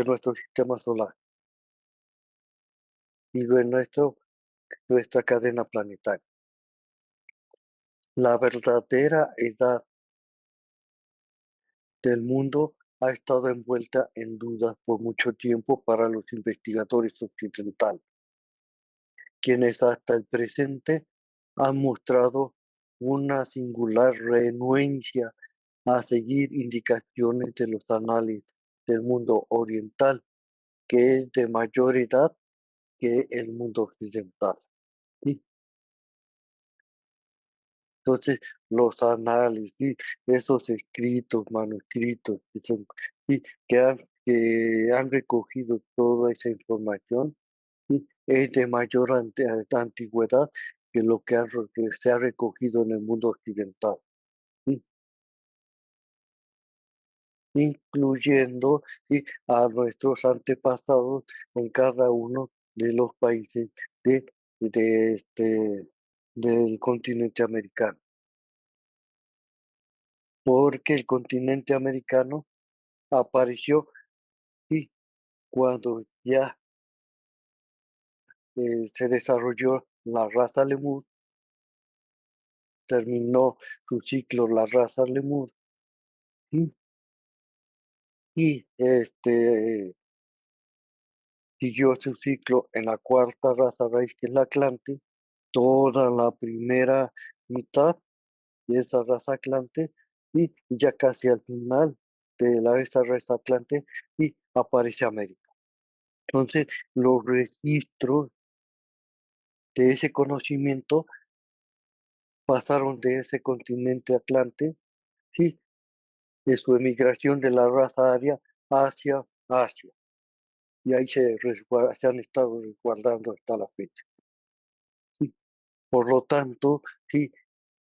nuestro sistema solar y de nuestra cadena planetaria. La verdadera edad del mundo ha estado envuelta en dudas por mucho tiempo para los investigadores occidentales, quienes hasta el presente han mostrado una singular renuencia a seguir indicaciones de los anales del mundo oriental, que es de mayor edad que el mundo occidental. ¿Sí? Entonces, los análisis, ¿sí? Esos escritos, manuscritos, ¿sí? que han recogido toda esa información, ¿sí? Es de mayor antigüedad que lo que se ha recogido en el mundo occidental, ¿sí? Incluyendo, ¿sí? A nuestros antepasados en cada uno de los países de, de del continente americano. Porque el continente americano apareció y cuando ya se desarrolló la raza lemur, terminó su ciclo la raza lemur y, siguió su ciclo en la cuarta raza raíz que es la Atlante, toda la primera mitad de esa raza Atlante y ya casi al final de esa raza Atlante y aparece América. Entonces, los registros de ese conocimiento pasaron de ese continente Atlante, sí, de su emigración de la raza aria hacia Asia. Y ahí se han estado resguardando hasta la fecha. Sí. Por lo tanto, sí,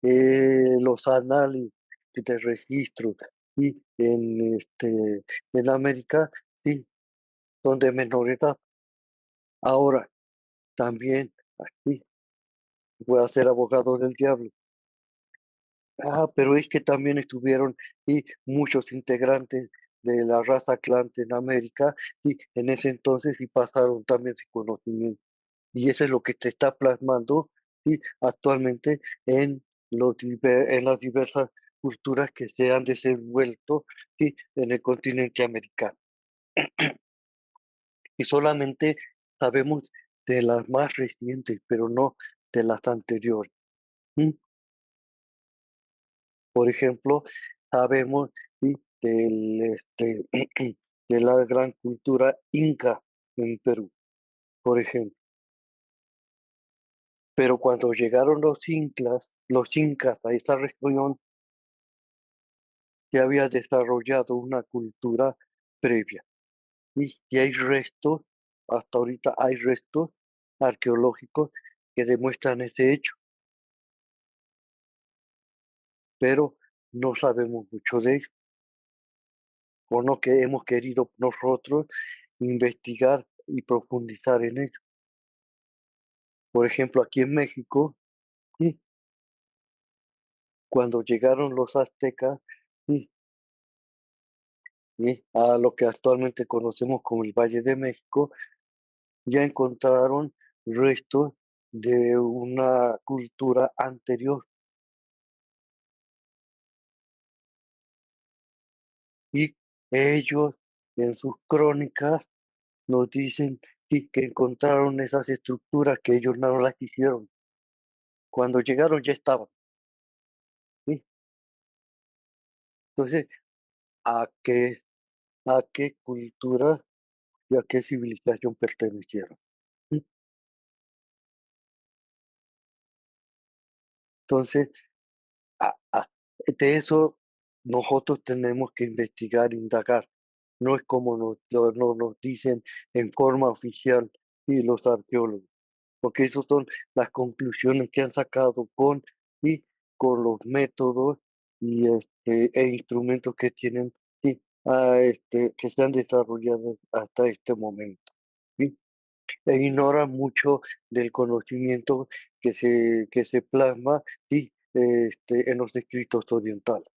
los análisis de registro y en América, sí, son de menor edad. Ahora, también, aquí, voy a ser abogado del diablo. Pero es que también estuvieron y muchos integrantes de la raza Atlante en América y en ese entonces y pasaron también su conocimiento. Y eso es lo que se está plasmando y actualmente en las diversas culturas que se han desenvuelto y en el continente americano. Y solamente sabemos de las más recientes, pero no de las anteriores. ¿Mm? Por ejemplo, sabemos ¿sí? De la gran cultura inca en Perú, por ejemplo. Pero cuando llegaron los incas a esa región, se había desarrollado una cultura previa. Y hay restos, hasta ahorita hay restos arqueológicos que demuestran ese hecho, pero no sabemos mucho de ello, o no que hemos querido nosotros investigar y profundizar en ello. Por ejemplo, aquí en México, sí, cuando llegaron los aztecas, sí, sí, a lo que actualmente conocemos como el Valle de México, ya encontraron restos de una cultura anterior y ellos en sus crónicas nos dicen sí, que encontraron esas estructuras que ellos no las hicieron. Cuando llegaron ya estaban, ¿sí? Entonces, ¿a qué, a qué cultura y a qué civilización pertenecieron? ¿Sí? Entonces, a- a- de eso nosotros tenemos que investigar, indagar. No es como nos dicen en forma oficial y los arqueólogos, porque esas son las conclusiones que han sacado y con los métodos e instrumentos que tienen, sí, que se han desarrollado hasta este momento. ¿Sí? E ignoran mucho del conocimiento que se plasma, sí, en los escritos orientales.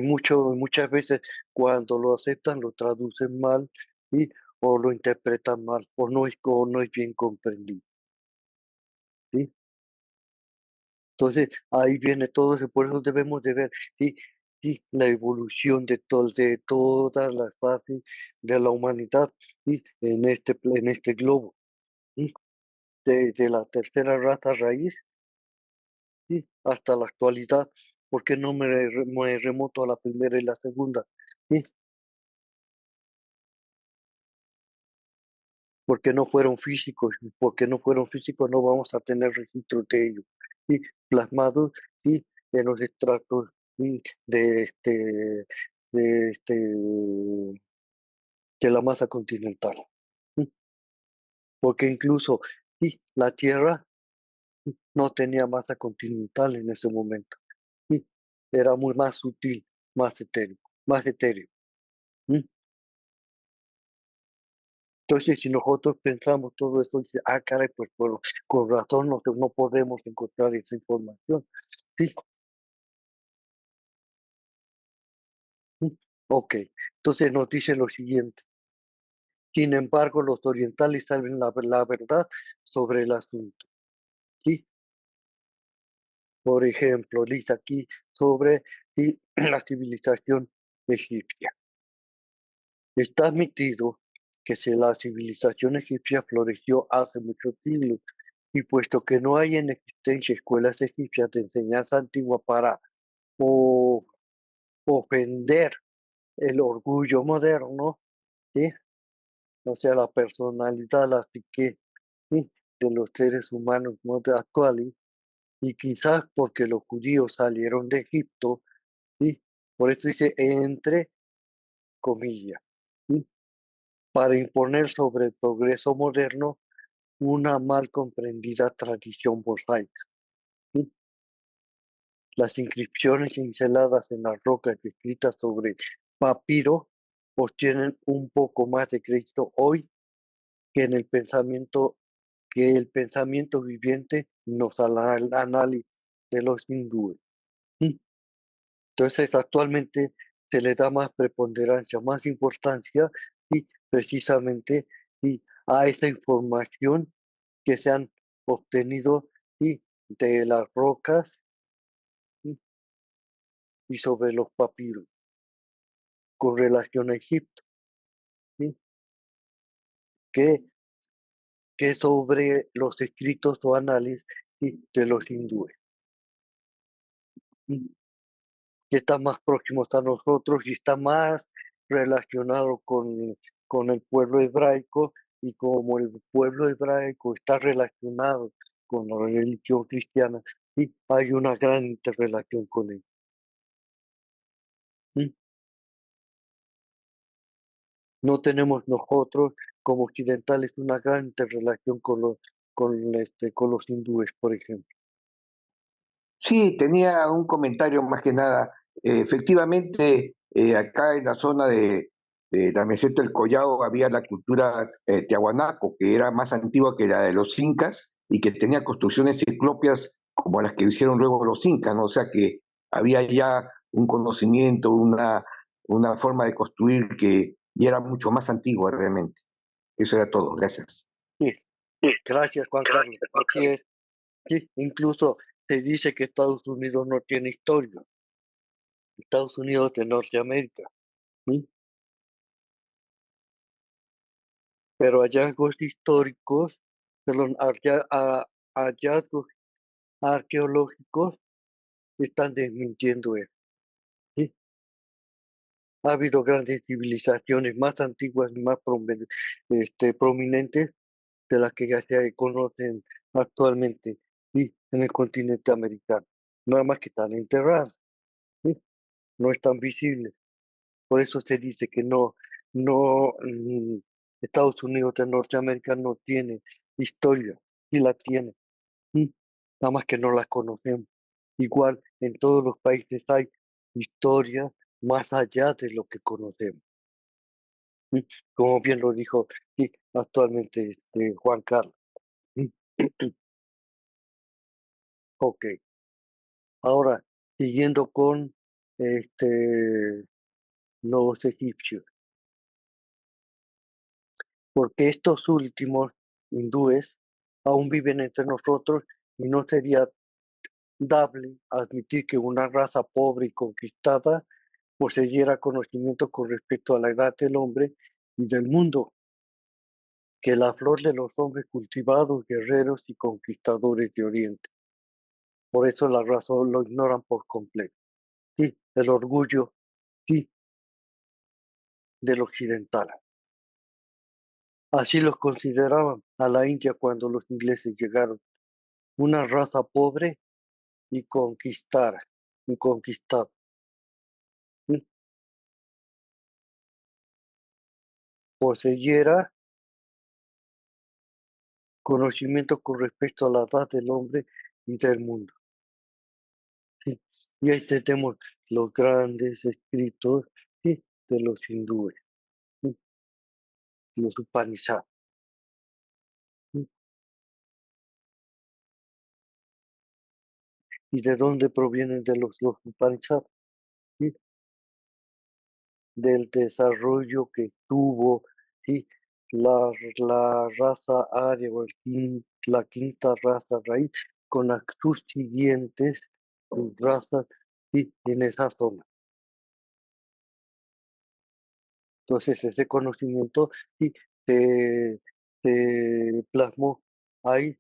Muchas veces cuando lo aceptan lo traducen mal, ¿sí? O lo interpretan mal, o no es bien comprendido. ¿Sí? Entonces, ahí viene todo eso, por eso debemos de ver, ¿sí? Sí, la evolución de todas las fases de la humanidad, ¿sí? En este globo, ¿sí? Desde la tercera raza raíz, ¿sí? Hasta la actualidad. ¿Por qué no me remoto a la primera y la segunda? ¿Sí? Porque no fueron físicos, y porque no fueron físicos no vamos a tener registros de ellos, ¿sí? Plasmados, ¿sí? En los estratos, ¿sí? De este, de la masa continental, ¿sí? Porque incluso, sí, la Tierra no tenía masa continental en ese momento, ¿sí? Era muy más sutil, más etéreo, ¿sí? Entonces, si nosotros pensamos todo esto, dice, ah, caray, pues con razón no podemos encontrar esa información. Sí, sí. Ok, entonces nos dice lo siguiente. Sin embargo, los orientales saben la verdad sobre el asunto. ¿Sí? Por ejemplo, dice aquí sobre sí, la civilización egipcia. Está admitido que la civilización egipcia floreció hace muchos siglos, y puesto que no hay en existencia escuelas egipcias de enseñanza antigua para o- ofender el orgullo moderno, ¿sí? O sea, la personalidad, la psique, ¿sí? De los seres humanos actuales, y quizás porque los judíos salieron de Egipto, ¿sí? Por eso dice entre comillas, ¿sí? Para imponer sobre el progreso moderno una mal comprendida tradición mosaica, ¿sí? Las inscripciones cinceladas en las rocas escritas sobre papiro obtienen un poco más de crédito hoy que en el pensamiento viviente nos análisis de los hindúes. ¿Sí? Entonces, actualmente se le da más preponderancia, más importancia, y precisamente y a esa información que se han obtenido y de las rocas, ¿sí? Y sobre los papiros con relación a Egipto, ¿sí? que, que sobre los escritos o análisis, ¿sí? De los hindúes, ¿sí? Que está más próximos a nosotros y está más relacionado con el pueblo hebraico, y como el pueblo hebraico está relacionado con la religión cristiana, y hay una gran interrelación con él. ¿Sí? No tenemos nosotros como occidentales una gran interrelación con los hindúes, por ejemplo. Sí, tenía un comentario más que nada. Efectivamente, acá en la zona de la meseta del Collao había la cultura tiahuanaco, que era más antigua que la de los incas y que tenía construcciones ciclopias como las que hicieron luego los incas, ¿no? O sea que había ya un conocimiento, una forma de construir que ya era mucho más antigua realmente. Eso era todo. Gracias. Sí, gracias, Juan Carlos. Así es. Sí, incluso se dice que Estados Unidos no tiene historia. Estados Unidos de Norteamérica. ¿Sí? pero hallazgos históricos, perdón, hallazgos arqueológicos están desmintiendo eso. ¿Sí? Ha habido grandes civilizaciones más antiguas y más prominentes de las que ya se conocen actualmente, ¿sí? En el continente americano. Nada más que están enterradas, ¿sí? No están visibles. Por eso se dice que no, Estados Unidos de Norteamérica no tiene historia, y la tiene, ¿sí? Nada más que no la conocemos. Igual en todos los países hay historia más allá de lo que conocemos, ¿sí? Como bien lo dijo, sí, actualmente Juan Carlos. ¿Sí? Ok, ahora siguiendo con este, los egipcios, porque estos últimos hindúes aún viven entre nosotros y no sería dable admitir que una raza pobre y conquistada poseyera conocimiento con respecto a la edad del hombre y del mundo, que la flor de los hombres cultivados, guerreros y conquistadores de Oriente. Por eso la raza lo ignoran por completo. Sí, el orgullo, sí, del occidental. Así los consideraban a la India cuando los ingleses llegaron, una raza pobre y conquistada. ¿Sí? Poseyera conocimiento con respecto a la edad del hombre y del mundo. ¿Sí? Y ahí tenemos los grandes escritos, ¿sí? De los hindúes, ¿sí? Los Upanishads. ¿Sí? ¿Y de dónde provienen de los Upanishads? ¿Sí? Del desarrollo que tuvo, ¿sí? La raza aria o la quinta raza raíz con las subsiguientes razas, ¿sí? En esa zona. Entonces ese conocimiento, sí, se, se plasmó ahí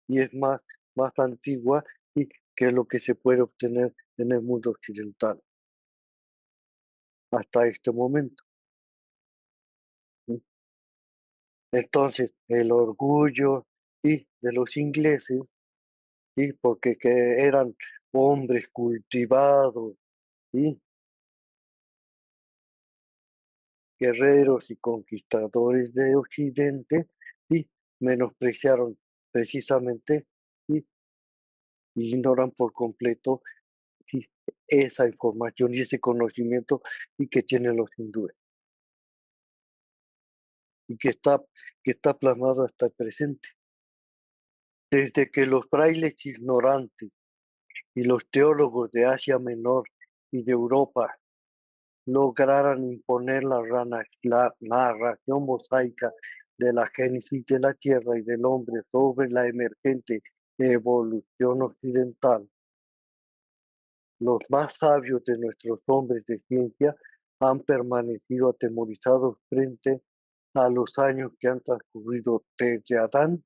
y es más antigua, y que lo que se puede obtener en el mundo occidental hasta este momento, ¿sí? Entonces, el orgullo, ¿sí? De los ingleses, ¿sí? Porque que eran hombres cultivados, ¿sí? Guerreros y conquistadores de Occidente, ¿sí? Menospreciaron precisamente, ¿sí? Y ignoran por completo, sí, esa información y ese conocimiento y que tienen los hindúes y que está plasmado hasta el presente. Desde que los frailes ignorantes y los teólogos de Asia Menor y de Europa lograran imponer la narración mosaica de la génesis de la tierra y del hombre sobre la emergente evolución occidental, los más sabios de nuestros hombres de ciencia han permanecido atemorizados frente a los años que han transcurrido desde Adán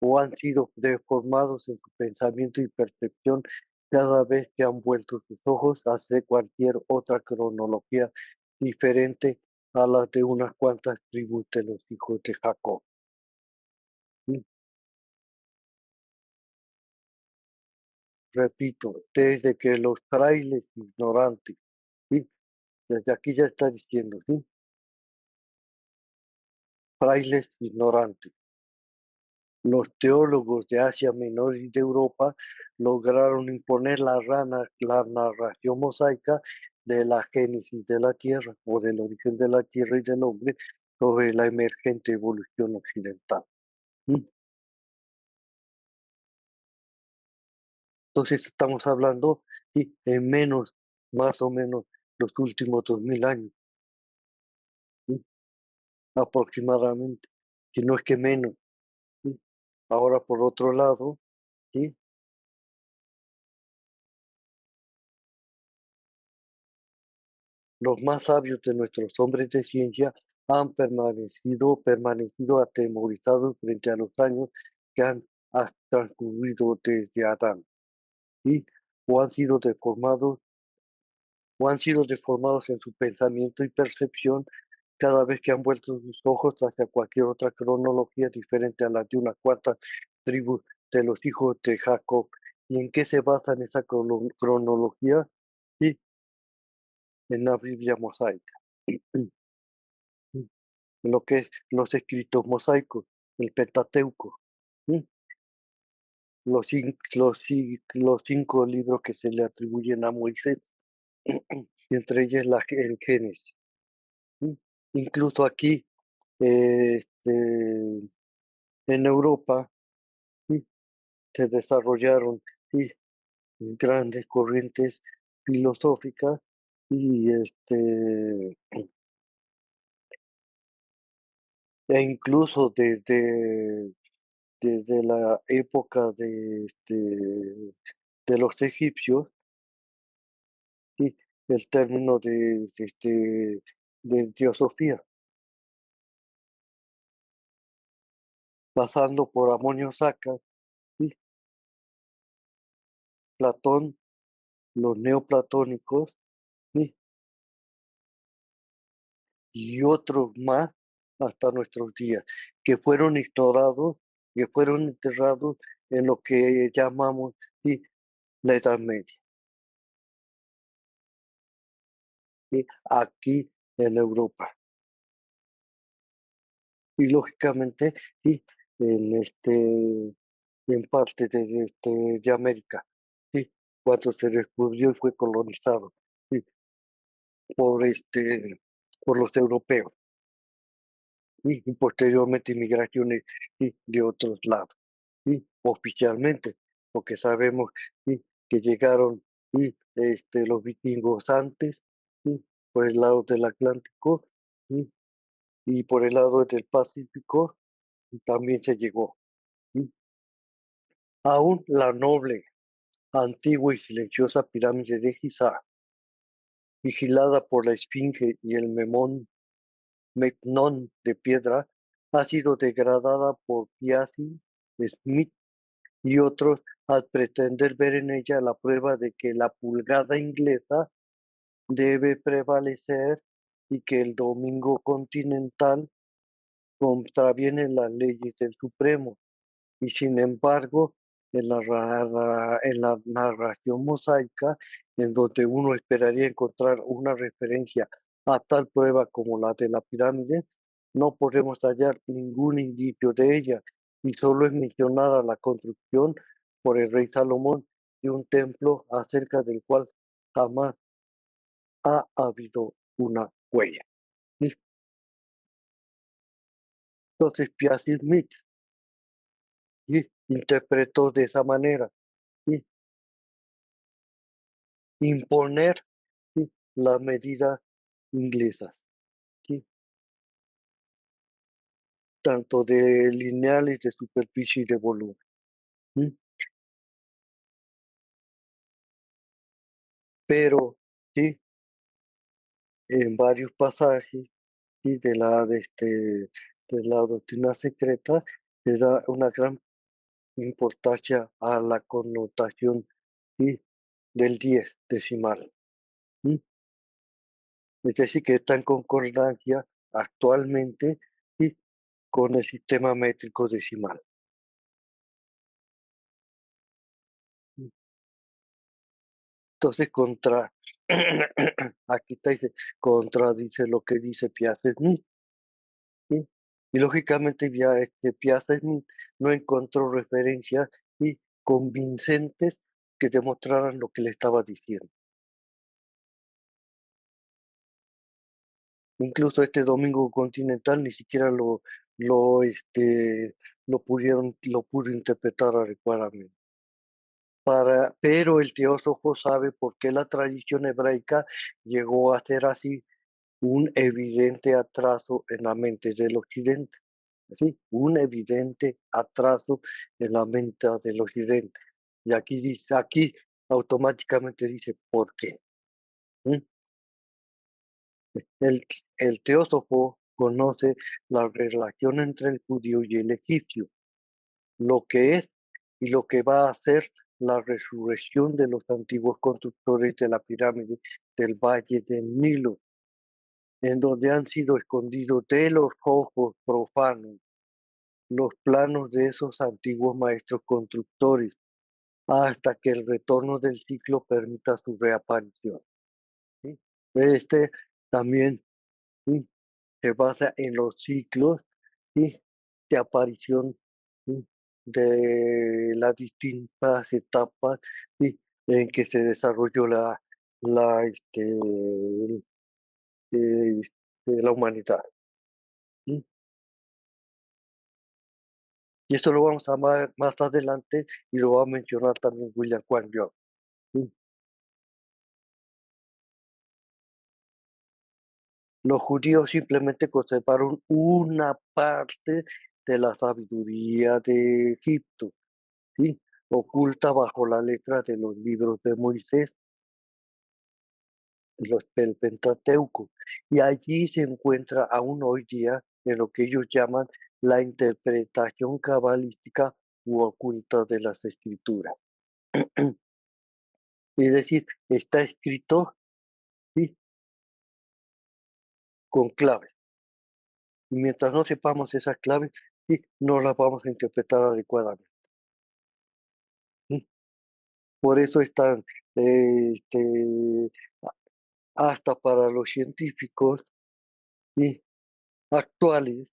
o han sido deformados en su pensamiento y percepción cada vez que han vuelto sus ojos hacia cualquier otra cronología diferente a la de unas cuantas tribus de los hijos de Jacob. ¿Sí? Repito, desde que los frailes ignorantes, ¿sí? Desde aquí ya está diciendo, ¿sí? Frailes ignorantes. Los teólogos de Asia Menor y de Europa lograron imponer la narración mosaica de la génesis de la Tierra o del origen de la Tierra y del hombre sobre la emergente evolución occidental. ¿Mm? Entonces estamos hablando, ¿sí? En menos, más o menos, los últimos 2000 años, ¿sí? Aproximadamente, si no es que menos. ¿Sí? Ahora, por otro lado, ¿sí? Los más sabios de nuestros hombres de ciencia han permanecido atemorizados frente a los años que han transcurrido desde Adán, ¿sí? o han sido deformados, o han sido deformados en su pensamiento y percepción cada vez que han vuelto sus ojos hacia cualquier otra cronología diferente a la de una cuarta tribu de los hijos de Jacob. ¿Y en qué se basa en esa cronología? Sí, en la Biblia mosaica. Lo que es los escritos mosaicos, el Pentateuco, ¿sí? Los 5 libros que se le atribuyen a Moisés, y entre ellas el Génesis, ¿sí? Incluso aquí, en Europa, ¿sí? Se desarrollaron, ¿sí? Grandes corrientes filosóficas y e incluso desde la época de los egipcios, ¿sí? El término de teosofía, pasando por Amonio Saccas, ¿sí? Platón, los neoplatónicos, ¿sí? Y otros más hasta nuestros días, que fueron ignorados, que fueron enterrados en lo que llamamos, ¿sí? La Edad Media, ¿sí? Aquí en Europa. Y lógicamente, sí, en en parte de América, sí, cuando se descubrió y fue colonizado, sí, por por los europeos, sí, y posteriormente migraciones, sí, de otros lados, sí, oficialmente, porque sabemos, sí, que llegaron, sí, los vikingos antes, sí, por el lado del Atlántico, sí, y por el lado del Pacífico también se llegó, ¿sí? Aún la noble, antigua y silenciosa pirámide de Giza, vigilada por la Esfinge y el Memnón de piedra, ha sido degradada por Piazzi, Smith y otros al pretender ver en ella la prueba de que la pulgada inglesa debe prevalecer y que el domingo continental contraviene las leyes del Supremo. Y sin embargo, en la narración mosaica, en donde uno esperaría encontrar una referencia a tal prueba como la de la pirámide, no podemos hallar ningún indicio de ella, y solo es mencionada la construcción por el rey Salomón de un templo acerca del cual jamás ha habido una huella. ¿Sí? Entonces, Piazzi Smith, ¿sí? Interpretó de esa manera, ¿sí? Imponer, ¿sí? Las medidas inglesas, ¿sí? Tanto de lineales, de superficie y de volumen. ¿Sí? Pero, ¿sí? En varios pasajes, ¿sí? De la doctrina secreta se da una gran importancia a la connotación, ¿sí? Del 10 decimal. ¿Sí? Es decir, que está en concordancia actualmente, ¿sí? Con el sistema métrico decimal. Entonces, aquí está, dice, contradice lo que dice Piazza Smith, ¿sí? Y lógicamente ya Piazza Smith no encontró referencias, ¿sí? Convincentes que demostraran lo que le estaba diciendo. Incluso este domingo continental ni siquiera lo, este, lo pudo interpretar adecuadamente. Pero el teósofo sabe por qué la tradición hebraica llegó a ser así un evidente atraso en la mente del occidente. ¿Sí? Un evidente atraso en la mente del occidente. Y aquí dice, aquí automáticamente dice, ¿por qué? ¿Mm? El, el teósofo conoce la relación entre el judío y el egipcio, lo que es y lo que va a ser la resurrección de los antiguos constructores de la pirámide del Valle del Nilo, en donde han sido escondidos de los ojos profanos los planos de esos antiguos maestros constructores, hasta que el retorno del ciclo permita su reaparición. ¿Sí? Este también, ¿sí?, se basa en los ciclos, ¿sí?, de aparición, ¿sí?, de las distintas etapas, ¿sí?, en que se desarrolló la humanidad. ¿Sí? Y eso lo vamos a ver más adelante y lo va a mencionar también William Quang Yeong. ¿Sí? Los judíos simplemente conservaron una parte de la sabiduría de Egipto, ¿sí?, oculta bajo la letra de los libros de Moisés, del Pentateuco. Y allí se encuentra aún hoy día en lo que ellos llaman la interpretación cabalística u oculta de las escrituras. Es decir, está escrito, ¿sí?, con claves. Y mientras no sepamos esas claves, ¿sí?, no las vamos a interpretar adecuadamente. ¿Sí? Por eso están, hasta para los científicos, ¿sí?, actuales,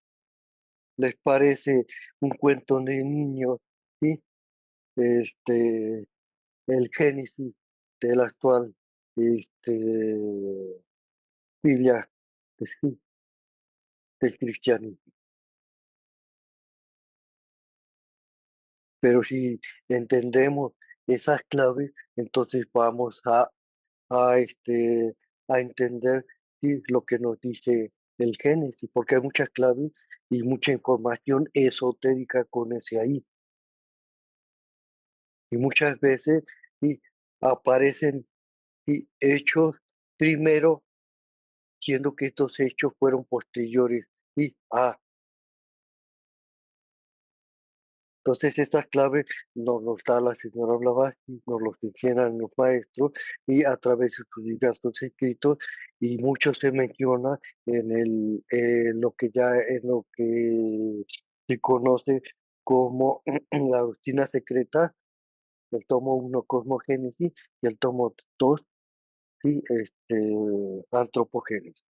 les parece un cuento de niños, ¿sí?, este, el génesis del actual, fila del del cristianismo. Pero si entendemos esas claves, entonces vamos a, este, a entender, sí, lo que nos dice el Génesis, porque hay muchas claves y mucha información esotérica con ese ahí. Y muchas veces, sí, aparecen, sí, hechos primero, siendo que estos hechos fueron posteriores, sí, a. Entonces, estas claves nos los da la señora Blavatsky, nos los enseñan los maestros y a través de sus diversos escritos, y mucho se menciona en lo que se conoce como la doctrina secreta, el tomo uno Cosmogénesis y el tomo 2, sí, Antropogénesis.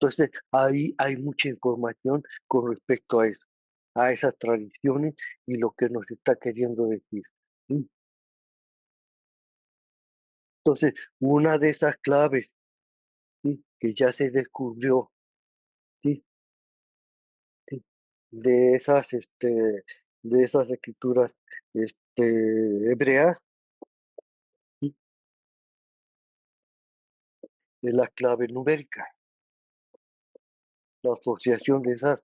Entonces, ahí hay mucha información con respecto a esas tradiciones y lo que nos está queriendo decir. ¿Sí? Entonces, una de esas claves, ¿sí?, que ya se descubrió, ¿sí?, ¿sí?, de esas escrituras, hebreas, ¿sí?, es la clave numérica, la asociación de esas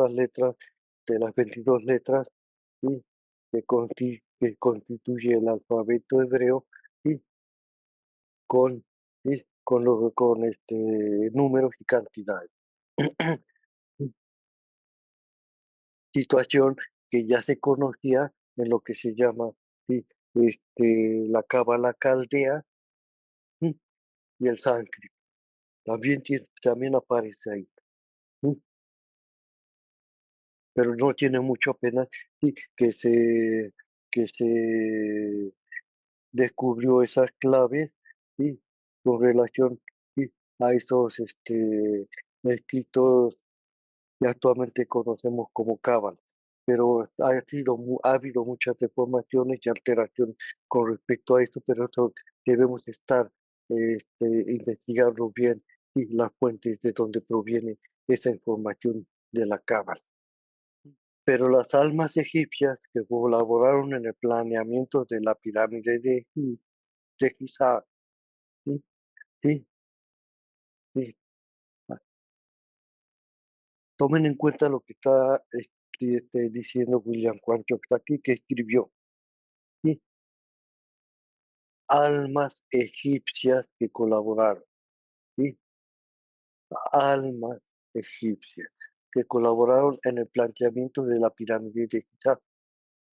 letras, de las 22 letras, ¿sí?, que constituye el alfabeto hebreo, ¿sí?, con, ¿sí?, con números y cantidades. Situación que ya se conocía en lo que se llama, ¿sí?, la cábala caldea, ¿sí?, y el sánscrito. También aparece ahí, ¿sí?, pero no tiene mucho apenas, sí, que se descubrió esas claves, ¿sí?, con relación, sí, a esos escritos que actualmente conocemos como cábala. Pero ha habido muchas deformaciones y alteraciones con respecto a esto, pero eso debemos estar, investigando bien, y las fuentes de donde proviene esa información de la cábala. Pero las almas egipcias que colaboraron en el planeamiento de la pirámide de Giza, sí, sí, sí, ah, tomen en cuenta lo que está, diciendo William Juancho aquí, que escribió, ¿sí? almas egipcias que colaboraron, ¿sí? Almas egipcias que colaboraron en el planteamiento de la pirámide de Giza,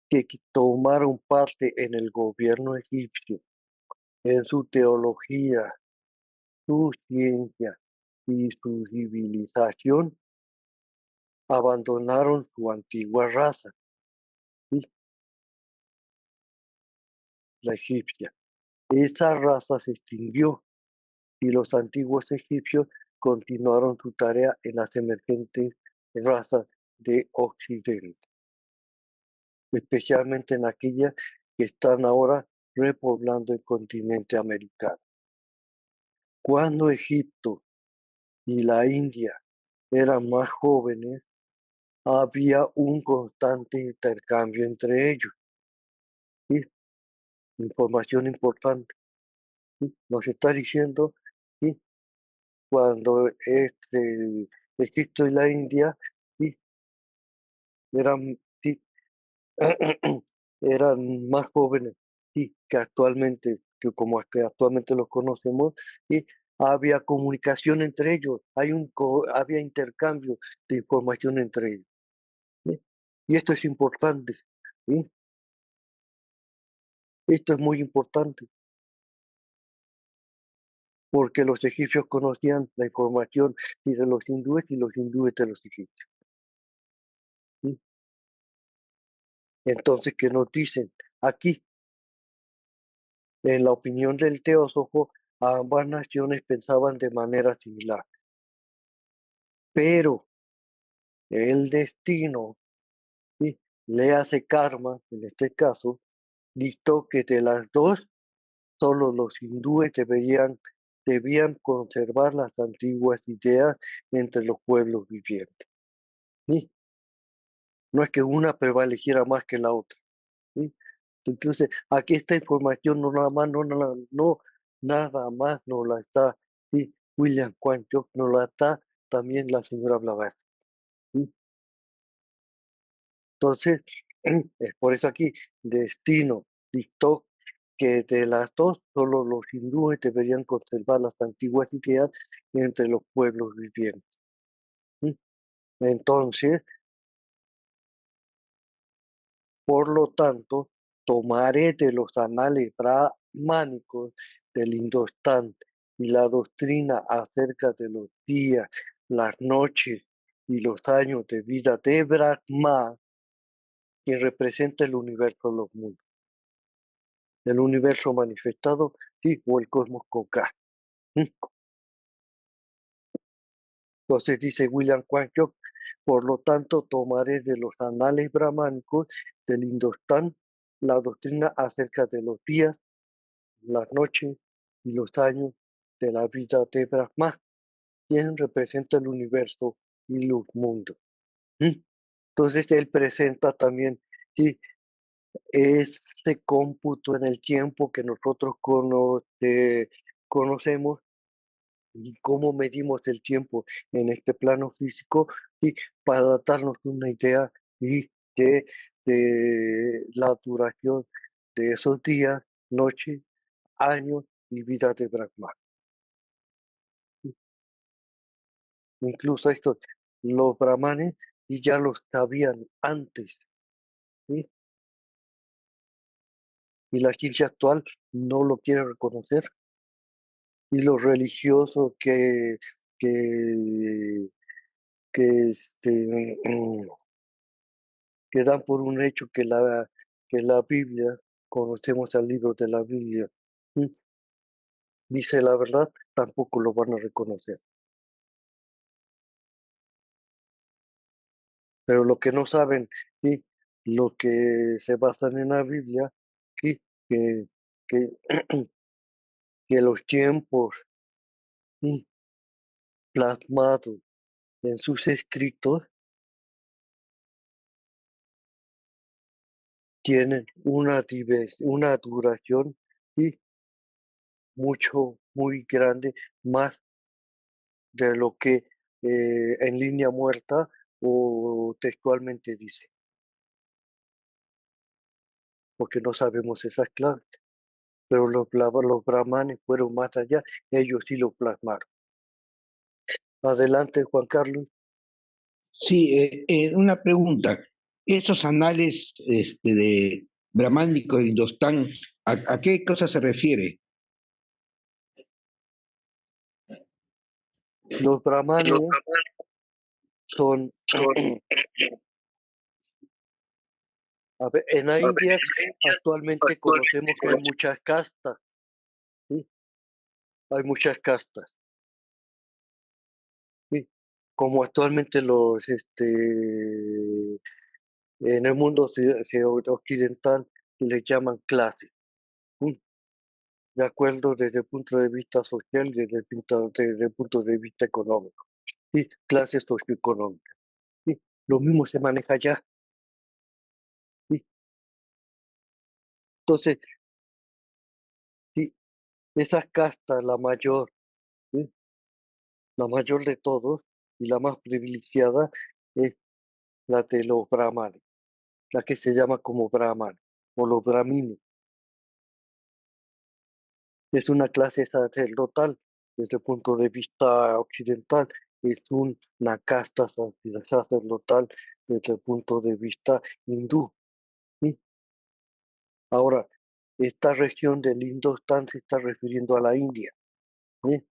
que tomaron parte en el gobierno egipcio, en su teología, su ciencia y su civilización, abandonaron su antigua raza, ¿sí? La egipcia. Esa raza se extinguió y los antiguos egipcios continuaron su tarea en las emergentes razas de Occidente, especialmente en aquellas que están ahora repoblando el continente americano. Cuando Egipto y la India eran más jóvenes, había un constante intercambio entre ellos, ¿sí? Información importante, ¿sí? Nos está diciendo, ¿sí? Cuando Egipto y la India, ¿sí? Eran, ¿sí? Eran más jóvenes, ¿sí? Que actualmente, que como que actualmente los conocemos, y había comunicación entre ellos, había intercambio de información entre ellos, ¿sí? Y esto es importante, ¿sí? Esto es muy importante porque los egipcios conocían la información y de los hindúes y los hindúes de los egipcios, ¿sí? Entonces, ¿qué nos dicen? Aquí, en la opinión del teósofo, ambas naciones pensaban de manera similar, pero el destino, ¿sí? Le hace karma, en este caso, dictó que de las dos, solo los hindúes debían conservar las antiguas ideas entre los pueblos vivientes, ¿sí? No es que una prevaleciera más que la otra, ¿sí? Entonces, aquí esta información no nada más, no nada más nos la está, ¿sí? William Quanchock, nos la está también la señora Blavatsky, ¿sí? Entonces, es por eso aquí, destino dictó que de las dos, solo los hindúes deberían conservar las antiguas ideas entre los pueblos vivientes, ¿sí? Entonces, por lo tanto, tomaré de los anales brahmánicos del Indostán y la doctrina acerca de los días, las noches y los años de vida de Brahma, quien representa el universo, los mundos, el universo manifestado, sí, o el cosmos con K. Entonces dice William Quanchock, por lo tanto tomaré de los anales brahmánicos del Indostán la doctrina acerca de los días, las noches y los años de la vida de Brahma, quien representa el universo y los mundos. Entonces él presenta también, ¿sí? Ese cómputo en el tiempo que nosotros conocemos y cómo medimos el tiempo en este plano físico, y para darnos una idea y de la duración de esos días, noches, años y vida de Brahma. Incluso esto, los brahmanes y ya lo sabían antes, ¿sí? Y la ciencia actual no lo quiere reconocer. Y los religiosos que, que que dan por un hecho que la Biblia, conocemos el libro de la Biblia, ¿sí? Dice la verdad, tampoco lo van a reconocer. Pero lo que no saben, ¿sí? Lo que se basan en la Biblia, ¿sí? Que, que, que los tiempos, ¿sí? Plasmados en sus escritos tienen una duración, ¿sí? Muy grande, más de lo que en línea muerta o textualmente dice, porque no sabemos esas claves. pero los brahmanes fueron más allá, ellos sí lo plasmaron. Adelante, Juan Carlos. Sí, una pregunta. Esos anales de brahmánico de Indostán, ¿a qué cosa se refiere? Los brahmanes son, a ver, en la India actualmente conocemos que hay muchas castas, ¿sí? Hay muchas castas, ¿sí? Como actualmente en el mundo occidental les llaman clases, ¿sí? De acuerdo desde el punto de vista social y desde el punto de vista económico, ¿sí? Clases socioeconómicas, ¿sí? Lo mismo se maneja allá, ¿sí? Entonces, ¿sí? Esa casta, ¿sí? La mayor de todos y la más privilegiada es la de los brahmanes, la que se llama como brahman o los brahmines. Es una clase sacerdotal desde el punto de vista occidental, es una casta sacerdotal desde el punto de vista hindú, ¿sí? Ahora, esta región del Indostán se está refiriendo a la India, ¿sí?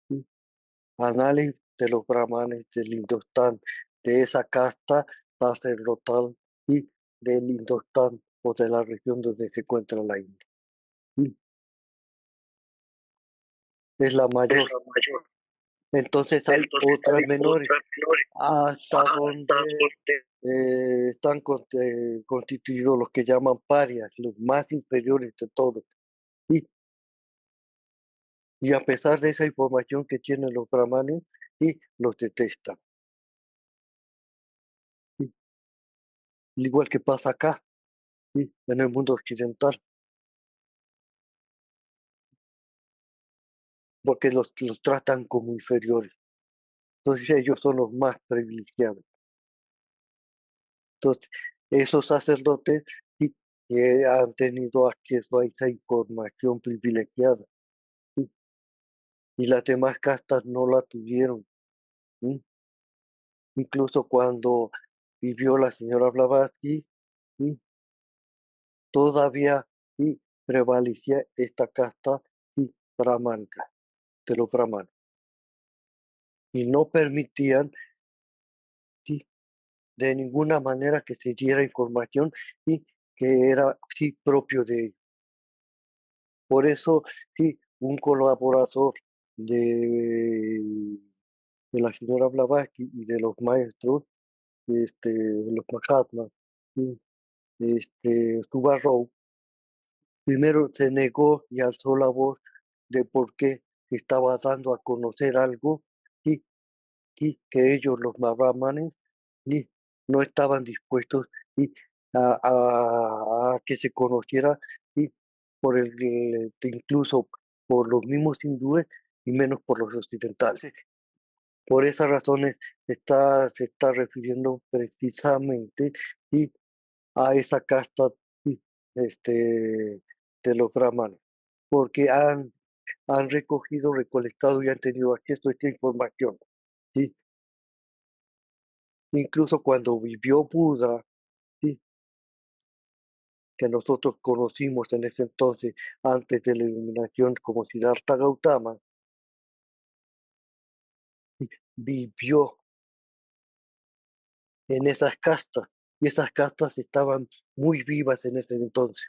¿Sí? Anales de los brahmanes del Indostán, de esa casta sacerdotal y del Indostán o de la región donde se encuentra la India. ¿Sí? Es la mayor. Entonces hay otras menores hasta donde están constituidos los que llaman parias, los más inferiores de todos. ¿Sí? Y a pesar de esa información que tienen los brahmanes, ¿sí? Los detestan. ¿Sí? Al igual que pasa acá, ¿sí? En el mundo occidental, porque los tratan como inferiores. Entonces ellos son los más privilegiados. Entonces, esos sacerdotes sí, que han tenido acceso a esa información privilegiada, ¿sí? Y las demás castas no la tuvieron, ¿sí? Incluso cuando vivió la señora Blavatsky, ¿sí? Todavía sí, prevalecía esta casta sí, brahmánica, de los brahmanes, y no permitían sí, de ninguna manera que se diera información y que era sí propio de ellos. Por eso, sí, un colaborador de, de la señora Blavatsky y de los maestros, los Mahatmas, sí, Subarrow, primero se negó y alzó la voz de por qué estaba dando a conocer algo y que ellos, los brahmanes, y no estaban dispuestos y a que se conociera y incluso por los mismos hindúes y menos por los occidentales. Por esas razones se está refiriendo precisamente y a esa casta y, de los brahmanes, porque han recogido, recolectado y han tenido acceso a esta información. ¿Sí? Incluso cuando vivió Buda, ¿sí? Que nosotros conocimos en ese entonces, antes de la iluminación, como Siddhartha Gautama, ¿sí? Vivió en esas castas y esas castas estaban muy vivas en ese entonces.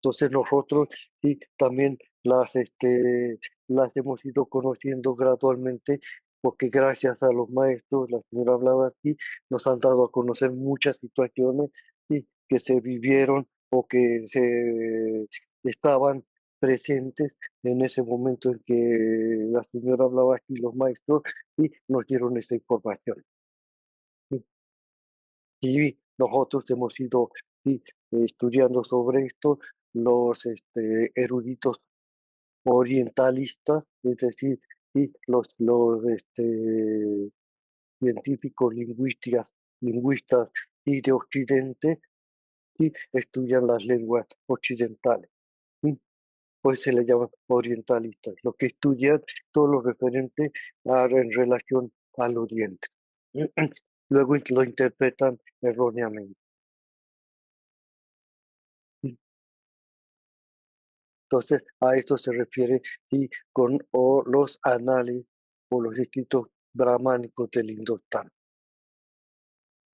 Entonces nosotros sí también las hemos ido conociendo gradualmente porque gracias a los maestros, la señora hablaba aquí, nos han dado a conocer muchas situaciones sí, que se vivieron o que se estaban presentes en ese momento en que la señora hablaba aquí, los maestros, y nos dieron esa información. ¿Sí? Y nosotros hemos ido sí, estudiando sobre esto, los eruditos orientalistas, es decir, y los científicos lingüistas y de Occidente, ¿sí? Estudian las lenguas occidentales. ¿Sí? Pues se le llaman orientalistas, los que estudian todo lo referente en relación al Oriente. Luego lo interpretan erróneamente. Entonces, a esto se refiere ¿sí? con los análisis o los escritos brahmánicos del Indostán.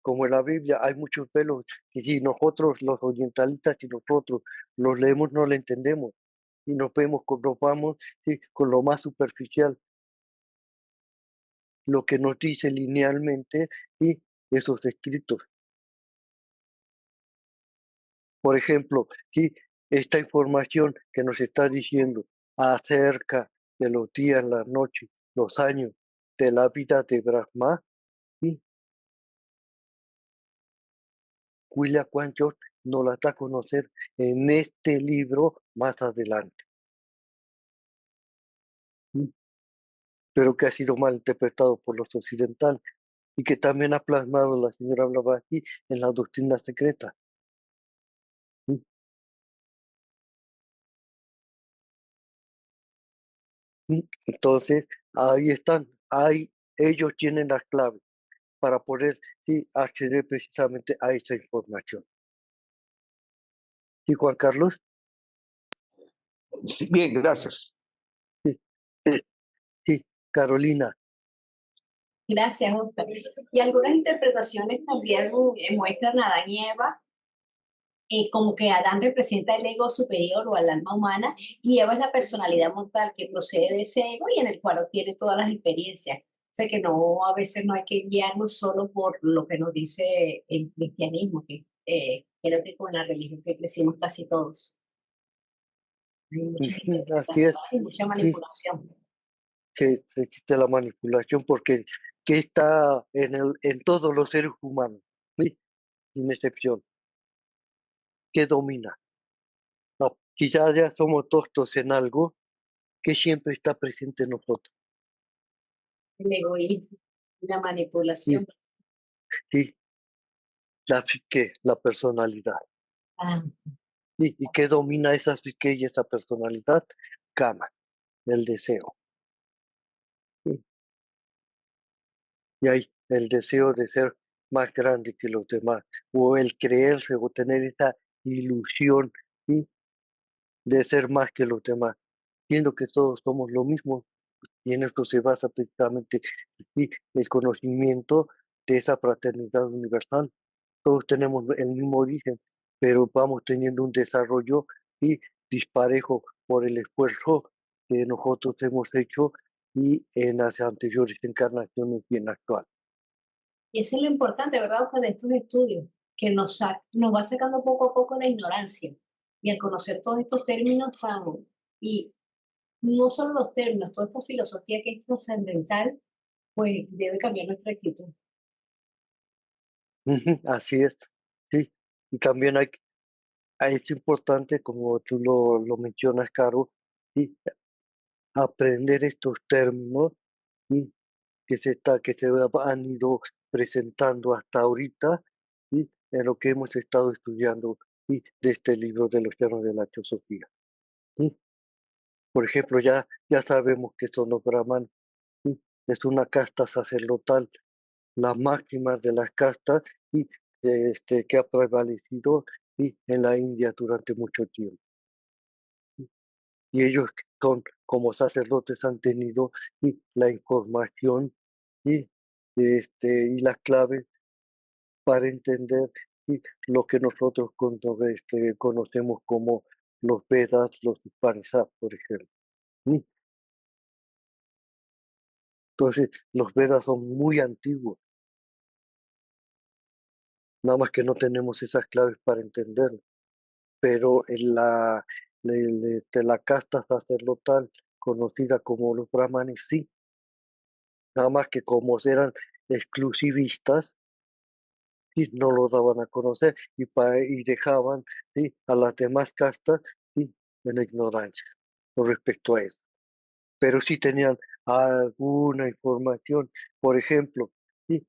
Como en la Biblia hay muchos velos, y si nosotros los orientalistas, si nosotros los leemos, no lo entendemos, y nos vamos ¿sí? con lo más superficial, lo que nos dice linealmente y esos escritos. Por ejemplo, ¿sí? Esta información que nos está diciendo acerca de los días, las noches, los años de la vida de Brahma, ¿sí? William Juan George nos la da a conocer en este libro más adelante, ¿sí? Pero que ha sido mal interpretado por los occidentales y que también ha plasmado la señora Blavatsky en la doctrina secreta. ¿Sí? Entonces, ahí están, ellos tienen las claves para poder sí, acceder precisamente a esa información. ¿Sí, Juan Carlos? Sí, bien, gracias. Sí, sí, Carolina. Gracias, Oscar. Y algunas interpretaciones también muestran a Adán y Eva como que Adán representa el ego superior o al alma humana y Eva es la personalidad mortal que procede de ese ego y en el cual obtiene todas las experiencias. O sea que no, a veces no hay que guiarnos solo por lo que nos dice el cristianismo, que creo que con la religión que crecimos casi todos. Hay muchas Así es, interpretaciones y mucha sí, manipulación. que existe la manipulación porque que está en todos los seres humanos, ¿sí? Sin excepción, que domina. No, quizás ya somos tostos en algo que siempre está presente en nosotros. El egoísmo, la Sí, manipulación. sí, la psique, la personalidad. Ah, Sí, ¿y qué domina esa psique y esa personalidad? Kama, el deseo. Sí, y hay el deseo de ser más grande que los demás, o el creerse o tener esa ilusión, ¿sí? de ser más que los demás, siendo que todos somos lo mismo, y en esto se basa precisamente ¿sí? el conocimiento de esa fraternidad universal. Todos tenemos el mismo origen, pero vamos teniendo un desarrollo y disparejo por el esfuerzo que nosotros hemos hecho y en las anteriores encarnaciones y en la actual. y eso es lo importante, ¿verdad, Oscar, de estos estudios? Que nos va sacando poco a poco la ignorancia. Y al conocer todos estos términos y no solo los términos, toda esta filosofía que es trascendental, pues debe cambiar nuestra actitud. Ujú, así es, sí. Y también es importante, como tú lo mencionas, Caro, sí, aprender estos términos ¿sí? que se han ido presentando hasta ahorita ¿sí? en lo que hemos estado estudiando ¿sí? de este libro de los llanos de la teosofía. ¿Sí? Por ejemplo, ya sabemos que son los brahmanes, ¿sí? Es una casta sacerdotal, la máxima de las castas y que ha prevalecido ¿sí? en la India durante mucho tiempo. ¿Sí? Y ellos son como sacerdotes han tenido ¿sí? la información ¿sí? y las claves para entender ¿sí? lo que nosotros conocemos como los Vedas, los Upanishads, por ejemplo. ¿Sí? Entonces, los Vedas son muy antiguos, nada más que no tenemos esas claves para entenderlo. Pero en la casta sacerdotal conocida como los brahmanes, sí, nada más que como eran exclusivistas, sí, no lo daban a conocer y dejaban sí, a las demás castas sí, en ignorancia con respecto a eso. Pero sí tenían alguna información, por ejemplo, sí,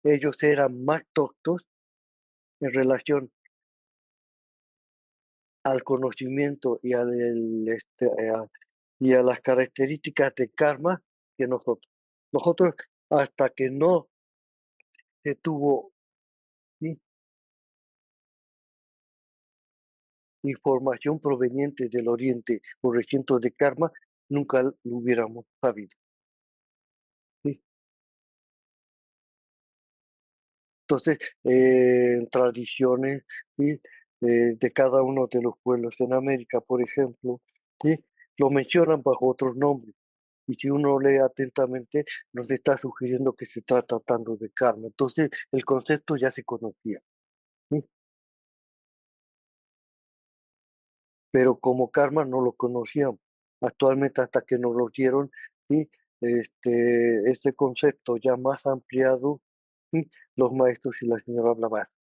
ellos eran más doctos en relación al conocimiento y y a las características de karma que nosotros. Nosotros, hasta que no se tuvo, ¿sí?, información proveniente del Oriente o recinto de karma, nunca lo hubiéramos sabido. ¿Sí? Entonces, tradiciones, ¿sí?, de cada uno de los pueblos en América, por ejemplo, ¿sí?, lo mencionan bajo otros nombres. Y si uno lee atentamente, nos está sugiriendo que se está tratando de karma. Entonces, el concepto ya se conocía, ¿sí? Pero como karma no lo conocíamos. Actualmente, hasta que nos lo dieron, ¿sí?, este concepto ya más ampliado, ¿sí?, los maestros y la señora Blavatsky.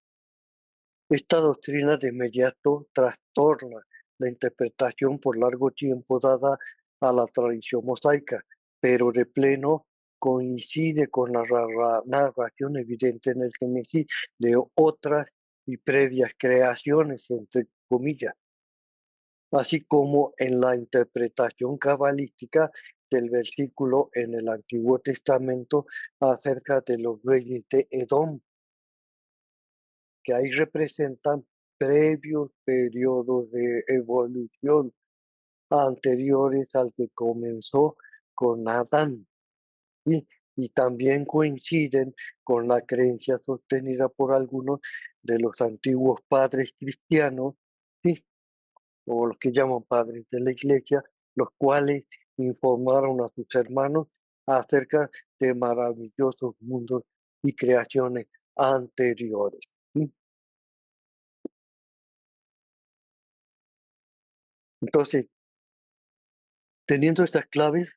Esta doctrina de inmediato trastorna la interpretación por largo tiempo dada a la tradición mosaica, pero de pleno coincide con la narración evidente en el Génesis de otras y previas creaciones, entre comillas, así como en la interpretación cabalística del versículo en el Antiguo Testamento acerca de los reyes de Edom, que ahí representan previos periodos de evolución anteriores al que comenzó con Adán, ¿sí? Y también coinciden con la creencia sostenida por algunos de los antiguos padres cristianos, ¿sí?, o los que llaman padres de la iglesia, los cuales informaron a sus hermanos acerca de maravillosos mundos y creaciones anteriores, ¿sí? Entonces, teniendo estas claves,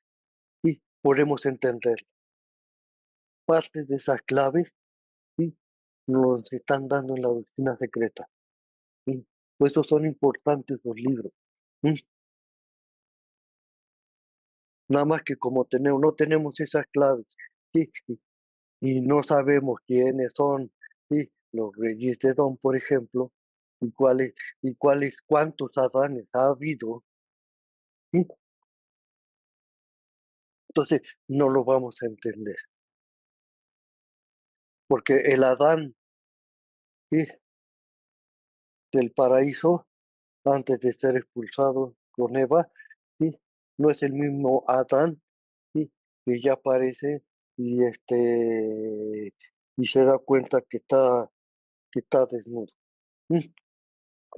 sí, podemos entender partes de esas claves, ¿sí?, nos están dando en la doctrina secreta, ¿sí? Por eso son importantes los libros, ¿sí? Nada más que como no tenemos esas claves, ¿sí?, y no sabemos quiénes son, ¿sí?, los reyes de Edom, por ejemplo, cuántos Adanes ha habido, ¿sí? Entonces no lo vamos a entender, porque el Adán, ¿sí?, del paraíso, antes de ser expulsado con Eva, ¿sí?, no es el mismo Adán, ¿sí?, que ya aparece y y se da cuenta que está desnudo, ¿sí?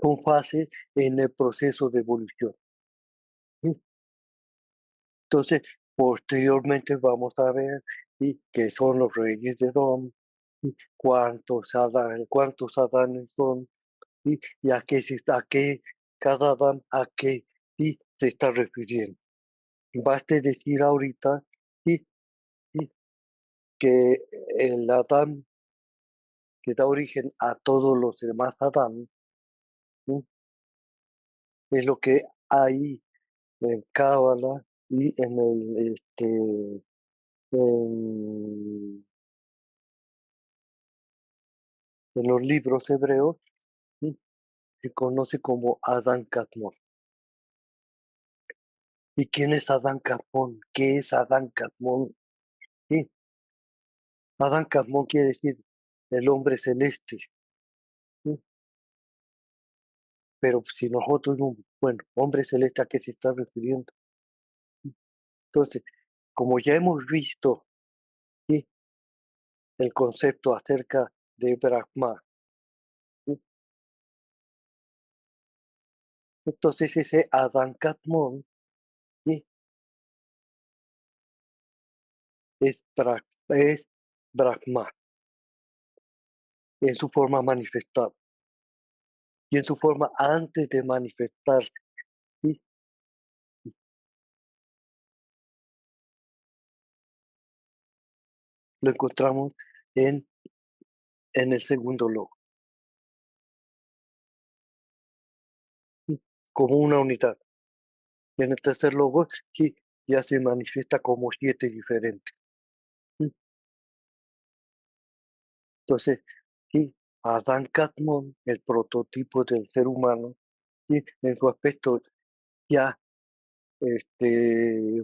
Son fases en el proceso de evolución, ¿sí? Entonces, posteriormente vamos a ver, ¿sí?, qué son los reyes de Edom, ¿sí?, cuántos Adanes son, ¿sí?, y a qué cada Adán, a qué, ¿sí?, se está refiriendo. Baste decir ahorita, ¿sí?, ¿sí?, que el Adán que da origen a todos los demás Adán, ¿sí?, es lo que hay en Cábala y en, en los libros hebreos, ¿sí?, se conoce como Adán Kadmon. ¿Y quién es Adán Kadmon? ¿Qué es Adán Kadmon? Sí, Adán Kadmon quiere decir el hombre celeste, ¿sí? Pero si nosotros, bueno, hombre celeste, ¿a qué se está refiriendo? Entonces, como ya hemos visto, ¿sí?, el concepto acerca de Brahma, ¿sí?, entonces ese Adán Kadmon, ¿sí?, es Brahma en su forma manifestada y en su forma antes de manifestarse, ¿sí?, lo encontramos en, en el segundo logo, ¿sí?, como una unidad. Y en el tercer logo, sí, ya se manifiesta como 7 diferentes, ¿sí? Entonces, sí, Adán Catmón, el prototipo del ser humano, ¿sí? En su aspecto ya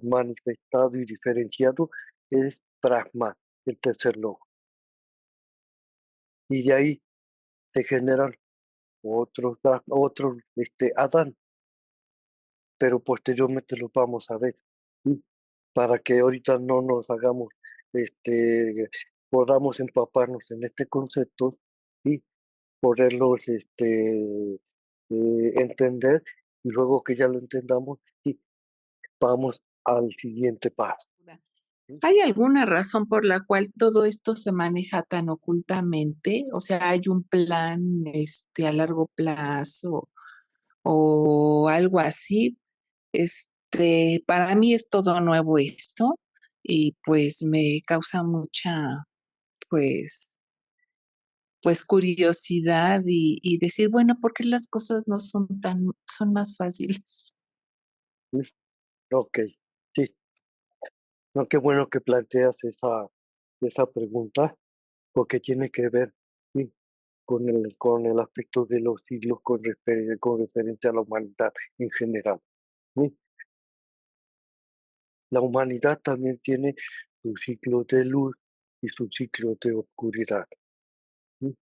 manifestado y diferenciado, es Brahma, el tercer logo. Y de ahí se generan otros Adán, pero posteriormente los vamos a ver, ¿sí? Para que ahorita no nos hagamos, podamos empaparnos en este concepto y poderlos entender, y luego que ya lo entendamos, y vamos al siguiente paso. ¿Hay alguna razón por la cual todo esto se maneja tan ocultamente? O sea, ¿hay un plan a largo plazo o algo así? Para mí es todo nuevo esto y pues me causa mucha, pues, pues curiosidad y decir, bueno, ¿por qué las cosas no son más fáciles? ¿Sí? Ok, sí, no, qué bueno que planteas esa pregunta, porque tiene que ver, ¿sí? con el aspecto de los siglos con referencia a la humanidad en general, ¿sí? La humanidad también tiene su ciclo de luz y su ciclo de oscuridad, ¿sí?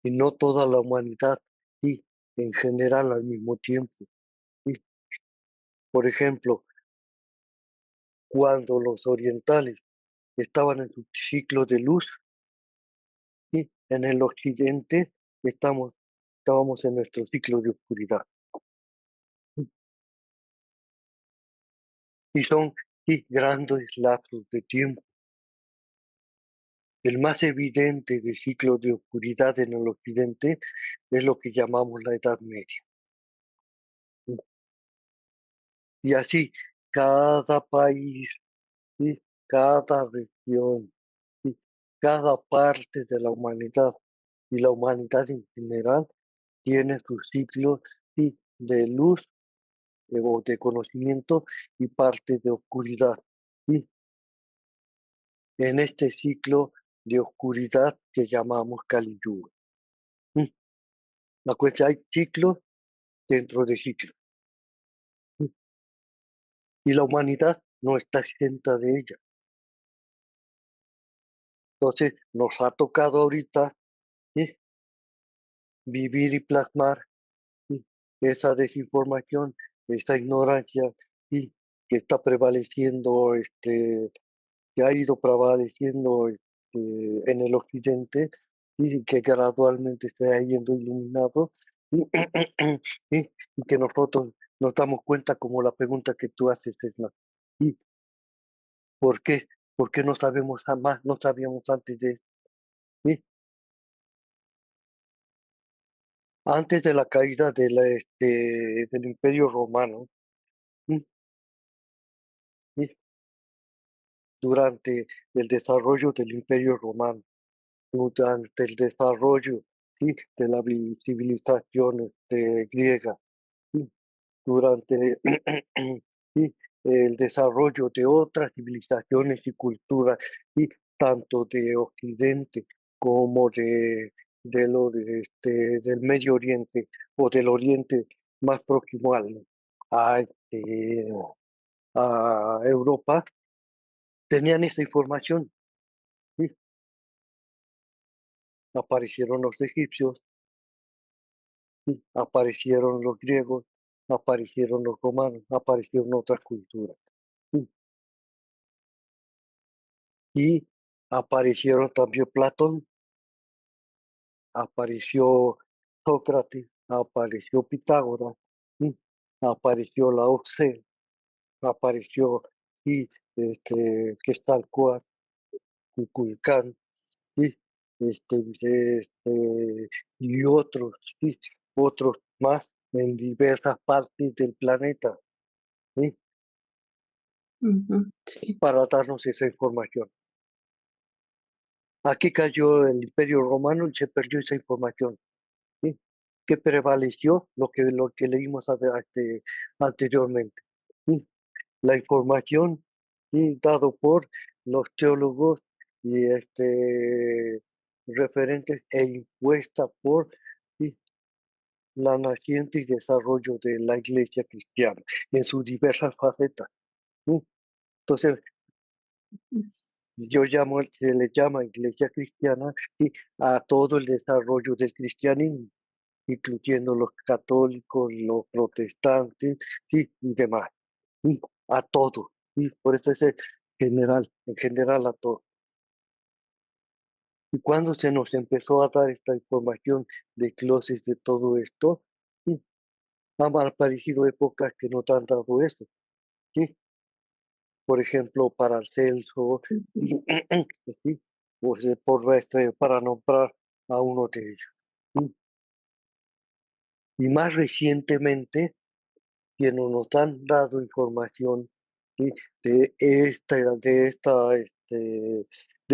Y no toda la humanidad, y en general al mismo tiempo, ¿sí? Por ejemplo, cuando los orientales estaban en su ciclo de luz, ¿sí? En el occidente estábamos en nuestro ciclo de oscuridad. ¿Sí? Y son, sí, grandes lapsos de tiempo. El más evidente de ciclo de oscuridad en el occidente es lo que llamamos la Edad Media. ¿Sí? Y así, cada país, ¿sí? Cada región, ¿sí? Cada parte de la humanidad y la humanidad en general tiene su ciclo, ¿sí? De luz o de conocimiento y parte de oscuridad. ¿Sí? En este ciclo de oscuridad que llamamos Kali Yuga. ¿Sí? La cuestión, hay ciclos dentro de ciclos. ¿Sí? Y la humanidad no está exenta de ella. Entonces, nos ha tocado ahorita, ¿sí? Vivir y plasmar, ¿sí? Esa desinformación, esa ignorancia, ¿sí? Que está prevaleciendo, que ha ido prevaleciendo en el occidente y que gradualmente se ha yendo iluminado, y, y que nosotros nos damos cuenta, como la pregunta que tú haces es ¿y por qué? ¿Por qué no sabemos más? No sabíamos antes de eso. ¿Sí? Antes de la caída del Imperio Romano, ¿sí? ¿Sí? Durante el desarrollo del Imperio Romano, durante el desarrollo, ¿sí? De la civilización griega, ¿sí? Durante ¿sí? El desarrollo de otras civilizaciones y culturas, ¿sí? Tanto de Occidente como del Medio Oriente o del Oriente más próximo a, este, a Europa, tenían esa información. ¿Sí? Aparecieron los egipcios, ¿sí? Aparecieron los griegos, aparecieron los romanos, aparecieron otras culturas. ¿Sí? Y aparecieron también Platón, apareció Sócrates, apareció Pitágoras, ¿sí? Apareció Lao Tse, apareció y Quetzalcóatl, Kukulcán, ¿sí? Y otros, ¿sí? Otros más en diversas partes del planeta, ¿sí? Ujú, sí. Para darnos esa información. Aquí cayó el Imperio Romano y se perdió esa información. ¿Sí? Que prevaleció lo que leímos anteriormente. ¿Sí? La información, ¿sí? Dado por los teólogos referentes e impuesta por ¿sí? la naciente y desarrollo de la iglesia cristiana en sus diversas facetas. ¿Sí? Entonces, se le llama iglesia cristiana ¿sí? a todo el desarrollo del cristianismo, incluyendo los católicos, los protestantes ¿sí? y demás, ¿sí? A todo. ¿Sí? Por eso es en general a todo. Y cuando se nos empezó a dar esta información de clases de todo esto, ¿sí? Han aparecido épocas que no te han dado eso, ¿sí? Por ejemplo, para el censo, ¿sí? Pues, para nombrar a uno de ellos. ¿Sí? Y más recientemente, que no nos han dado información ¿sí? De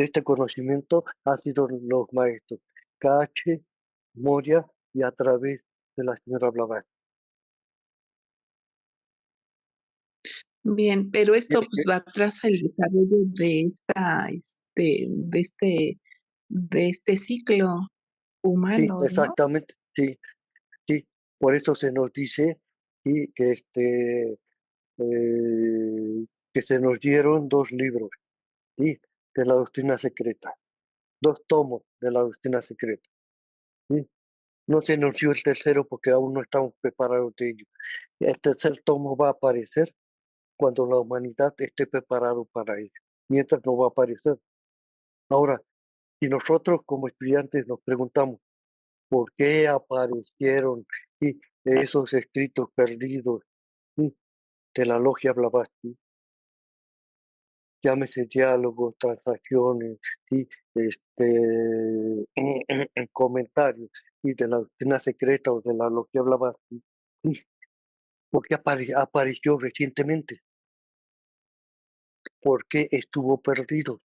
este conocimiento han sido los maestros Cache, Moria y a través de la señora Blavatsky. Bien, pero esto Es pues que- va tras el desarrollo de de este ciclo Sí, humano, ¿no? exactamente, sí, sí. Por eso se nos dice sí, que se nos dieron 2 libros ¿sí? de la doctrina secreta, 2 tomos de la doctrina secreta. ¿Sí? No se nos dio el tercero porque aún no estamos preparados de ello. El tercer tomo va a aparecer cuando la humanidad esté preparado para ello. Mientras no va a aparecer. Ahora, si nosotros como estudiantes nos preguntamos por qué aparecieron ¿sí? esos escritos perdidos ¿sí? de la logia Blavatsky, llámese diálogos, transacciones, ¿sí? Comentarios ¿sí? de la doctrina secreta o de la logia Blavatsky, ¿sí? Porque apareció recientemente, porque estuvo perdido.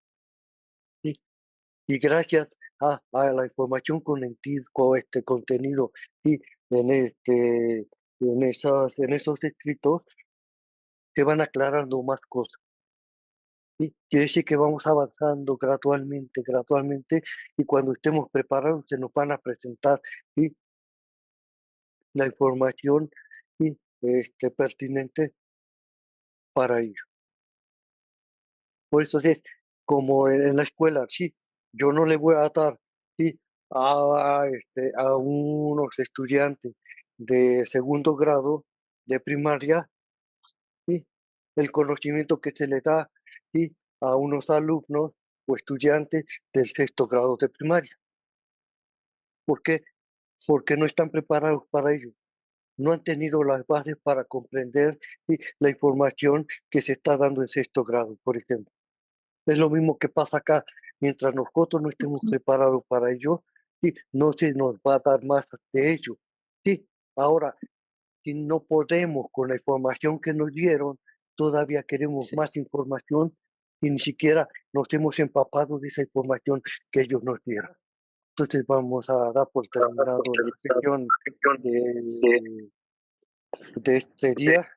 ¿Sí? Y gracias a la información con este contenido ¿sí? en esos escritos, se van aclarando más cosas. ¿Sí? Quiere decir que vamos avanzando gradualmente, y cuando estemos preparados se nos van a presentar ¿sí? la información ¿sí? Pertinente para ello. Por eso es como en la escuela, sí, yo no le voy a dar ¿sí? a unos estudiantes de segundo grado de primaria ¿sí? el conocimiento que se le da ¿sí? a unos alumnos o estudiantes del sexto grado de primaria. ¿Por qué? Porque no están preparados para ello. No han tenido las bases para comprender ¿sí? la información que se está dando en sexto grado, por ejemplo. Es lo mismo que pasa acá. Mientras nosotros no estemos preparados para ello, ¿sí? no se nos va a dar más de ello. ¿Sí? Ahora, si no podemos con la información que nos dieron, todavía queremos Sí. más información y ni siquiera nos hemos empapado de esa información que ellos nos dieron. Entonces vamos a dar por terminado la sesión de, de este día.